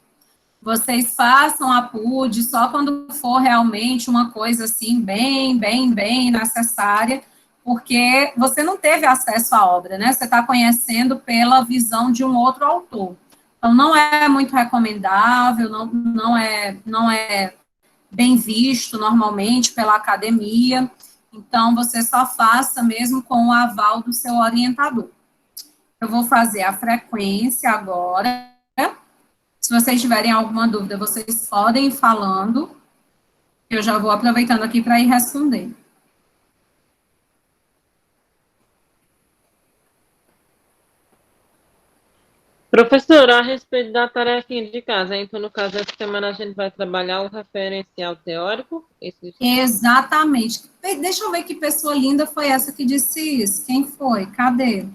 Vocês façam a PUD só quando for realmente uma coisa assim, bem necessária, porque você não teve acesso à obra, né? Você está conhecendo pela visão de um outro autor. Então, não é muito recomendável, não é bem visto normalmente pela academia. Então, você só faça mesmo com o aval do seu orientador. Eu vou fazer a frequência agora. Se vocês tiverem alguma dúvida, vocês podem ir falando. Eu já vou aproveitando aqui para ir respondendo. Professora, a respeito da tarefinha de casa, então, no caso, essa semana a gente vai trabalhar o referencial teórico? Exatamente. Deixa eu ver que pessoa linda foi essa que disse isso. Quem foi? Cadê?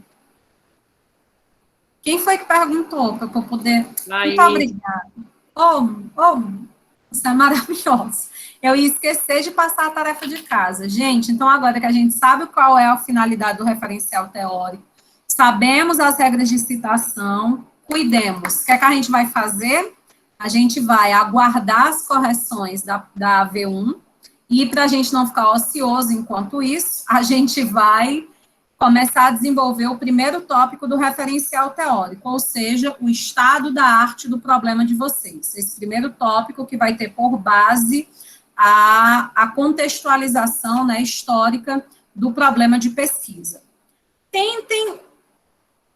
Quem foi que perguntou para eu poder... Muito obrigada. Você é maravilhosa. Eu ia esquecer de passar a tarefa de casa. Gente, então agora que a gente sabe qual é a finalidade do referencial teórico, sabemos as regras de citação, cuidemos. O que é que a gente vai fazer? A gente vai aguardar as correções da V1, e para a gente não ficar ocioso enquanto isso, a gente vai começar a desenvolver o primeiro tópico do referencial teórico, ou seja, o estado da arte do problema de vocês. Esse primeiro tópico que vai ter por base a contextualização, né, histórica do problema de pesquisa. Tentem,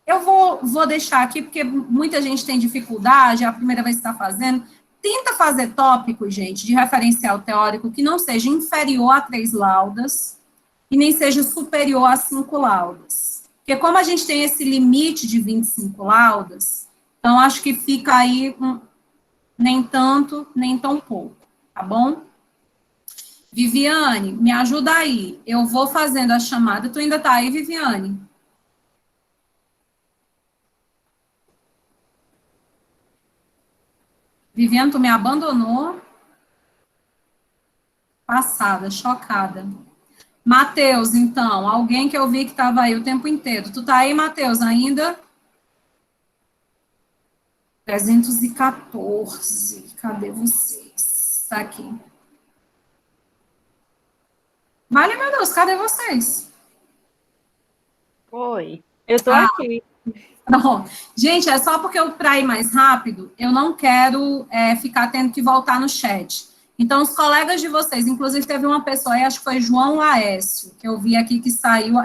eu vou deixar aqui, porque muita gente tem dificuldade, é a primeira vez que está fazendo, tenta fazer tópicos, gente, de referencial teórico que não seja inferior a 3 laudas, e nem seja superior a 5 laudas. Porque como a gente tem esse limite de 25 laudas, então acho que fica aí nem tanto, nem tão pouco, tá bom? Viviane, me ajuda aí. Eu vou fazendo a chamada. Tu ainda tá aí, Viviane? Viviane, tu me abandonou? Passada, chocada. Matheus, então, alguém que eu vi que estava aí o tempo inteiro. Tu tá aí, Matheus, ainda? 314. Cadê vocês? Tá aqui. Vale, meu Deus, cadê vocês? Oi, eu tô Ah. aqui. Não. Gente, é só porque para ir mais rápido, eu não quero ficar tendo que voltar no chat. Então, os colegas de vocês, inclusive teve uma pessoa aí, acho que foi João Laércio, que eu vi aqui que saiu,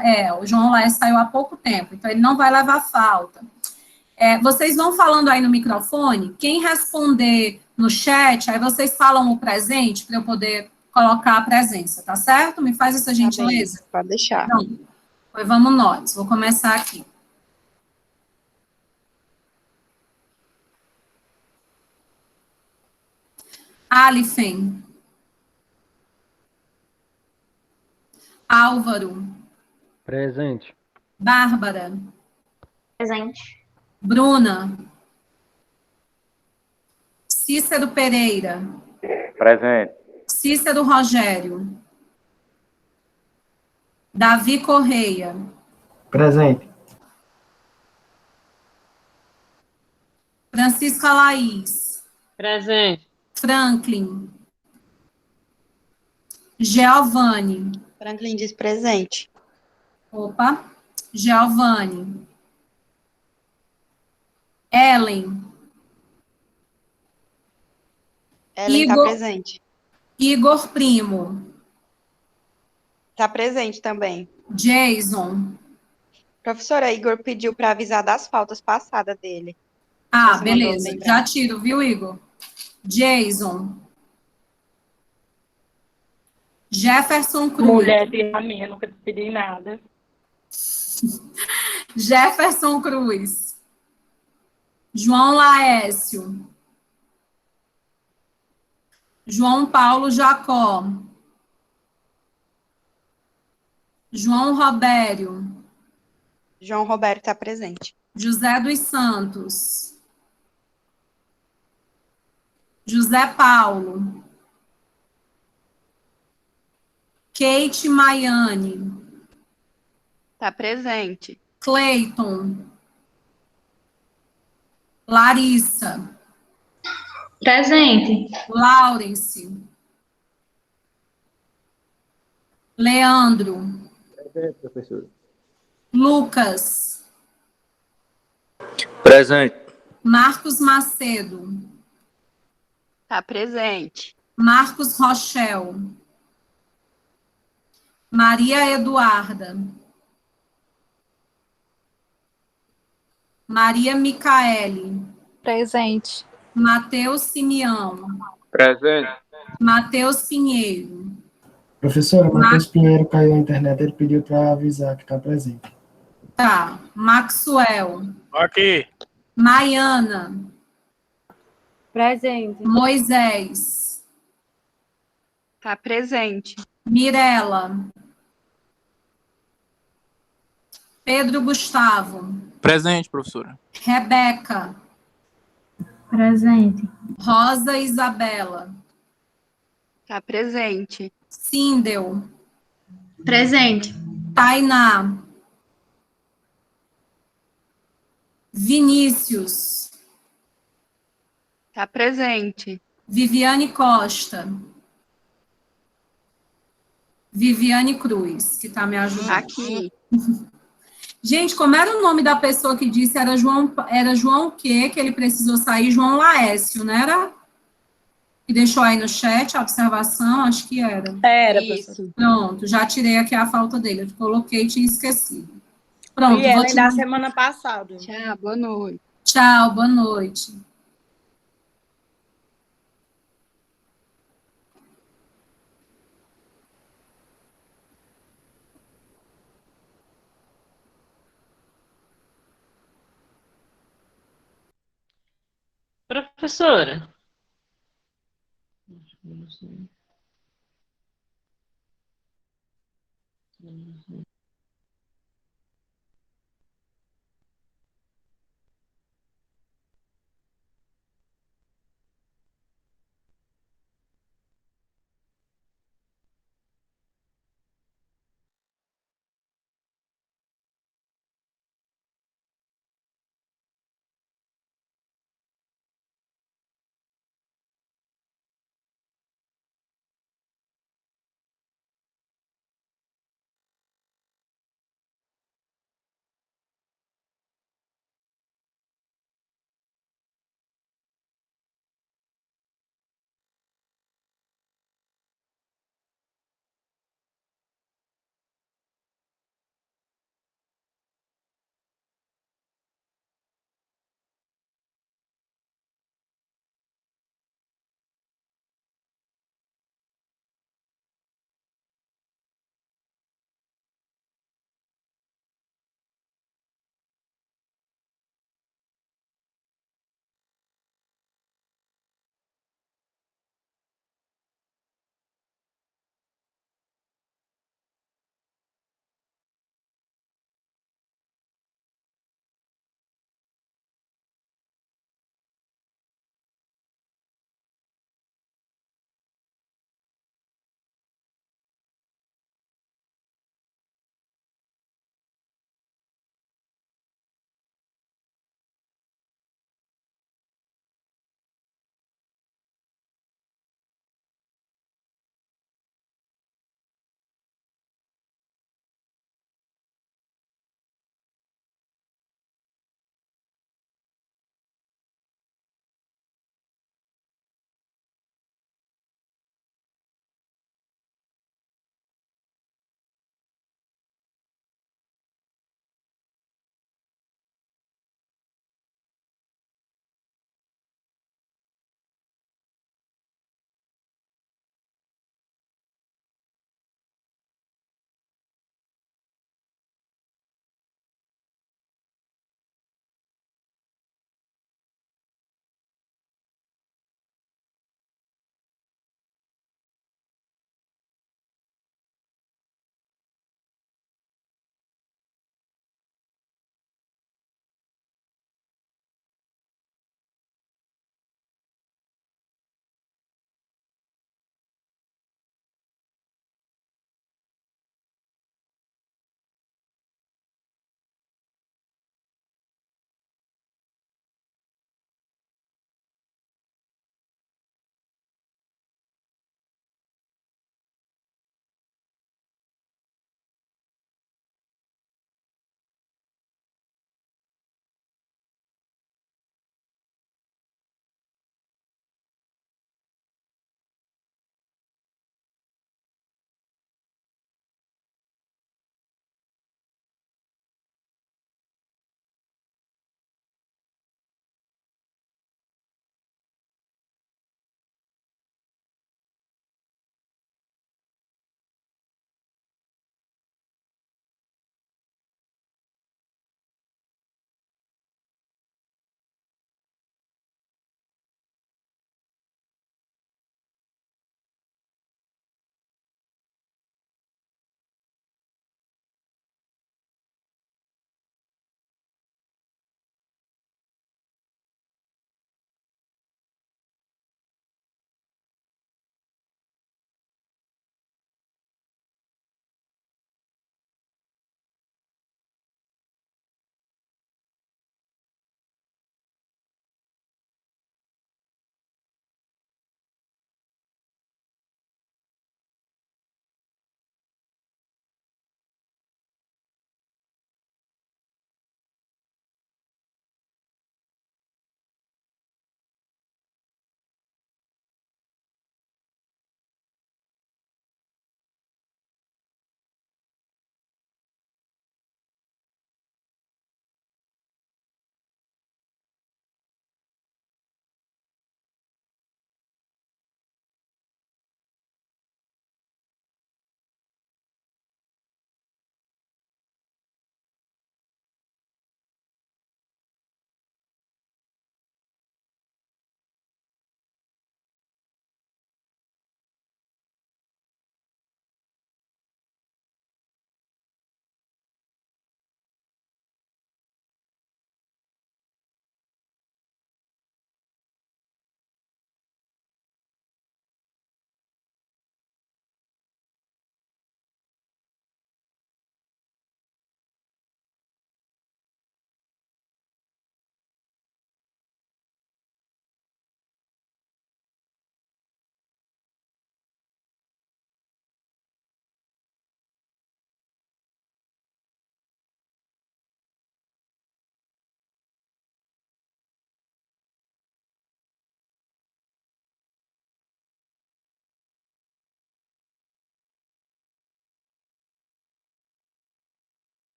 o João Laércio saiu há pouco tempo, então ele não vai levar falta. Vocês vão falando aí no microfone, quem responder no chat, aí vocês falam o presente para eu poder colocar a presença, tá certo? Me faz essa gentileza. Tá bem, pode deixar. Então, pois vamos nós, vou começar aqui. Alifen. Álvaro. Presente. Bárbara. Presente. Bruna. Cícero Pereira. Presente. Cícero Rogério. Davi Correia. Presente. Francisca Laís. Presente. Franklin. Giovanni. Franklin diz presente. Opa. Giovanni. Ellen. Ellen tá Igor. presente. Igor Primo. Tá presente também. Jason. Professora, Igor pediu para avisar das faltas passadas dele. Ah, Você beleza. mandou lembrar. Já tiro, viu, Igor? Jason. Jefferson Cruz. Mulher de mim, eu nunca pedi nada. Jefferson Cruz. João Laércio. João Paulo Jacó. João Robério. João Roberto tá presente. José dos Santos. José Paulo. Kate Maiane. Tá presente. Cleiton. Larissa. Presente. Laurence. Leandro. Presente, professor. Lucas. Presente. Marcos Macedo. Tá presente. Marcos Rochel. Maria Eduarda. Maria Micaele. Presente. Mateus Simeão. Presente. Mateus Pinheiro. Professora, Matheus Pinheiro caiu na internet, ele pediu para avisar que está presente. Tá. Maxwell. Aqui. Maiana. Presente. Moisés. Tá presente. Mirela. Pedro Gustavo. Presente, professora. Rebeca. Presente. Rosa Isabela. Tá presente. Sindel. Presente. Tainá. Vinícius. Tá presente. Viviane Costa. Viviane Cruz, que está me ajudando. Aqui. Gente, como era o nome da pessoa que disse? Era João o quê? Que ele precisou sair? João Laércio, não era? Que deixou aí no chat a observação? Acho que era. Era, Isso. Pronto, já tirei aqui a falta dele. Eu coloquei e tinha esquecido. Pronto, E ela vou da semana passada. Tchau, boa noite. Tchau, boa noite. Professora.